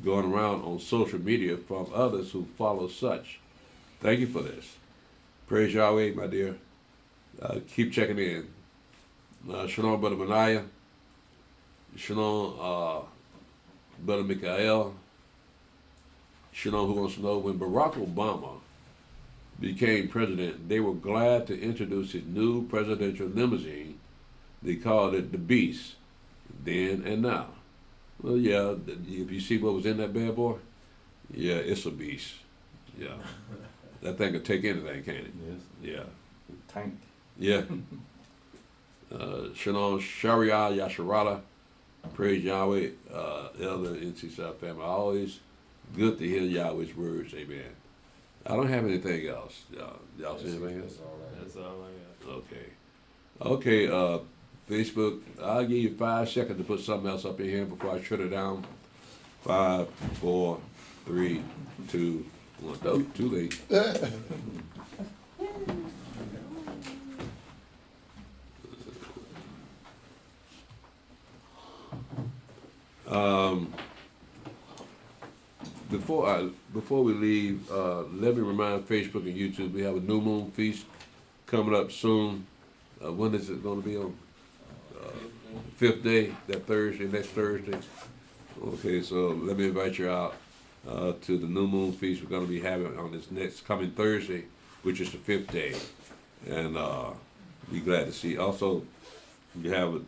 going around on social media from others who follow such. Thank you for this. Praise Yahweh, my dear. Keep checking in. Shalom, Brother Benaiah. Shalom, Brother Mikael. Shalom, who wants to know, when Barack Obama became president, they were glad to introduce his new presidential limousine. They called it the Beast, then and now. Well, yeah, if you see what was in that bad boy, yeah, it's a beast. Yeah. That thing could take anything, can't it? Yes. Yeah. Tank. Yeah. Shalom, Sharia, Yasharala, praise Yahweh, Elder NC South family. Always good to hear Yahweh's words, amen. I don't have anything else. Y'all see anything else? That's all I got. Okay. Okay, Facebook, I'll give you 5 seconds to put something else up in here before I shut it down. 5, 4, 3, 2, 1. Oh, too late. Before we leave, let me remind Facebook and YouTube we have a new moon feast coming up soon. When is it going to be on? 5th day, that Thursday, next Thursday. Okay, so let me invite you out to the new moon feast we're going to be having on this next coming Thursday, which is the 5th day, and be glad to see. Also, we have a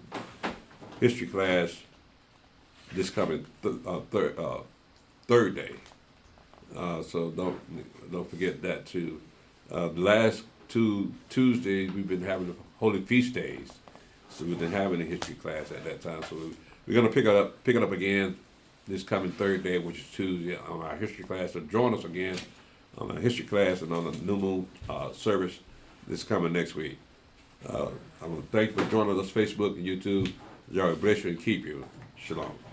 history class this coming third day. So don't forget that too. The last 2 Tuesdays we've been having the Holy Feast days, so we've been having a history class at that time. So we're gonna pick it up again this coming third day, which is Tuesday, on our history class. So join us again on our history class and on the new moon service this coming next week. I want to thank you for joining us, Facebook and YouTube. Yahweh bless you and keep you. Shalom.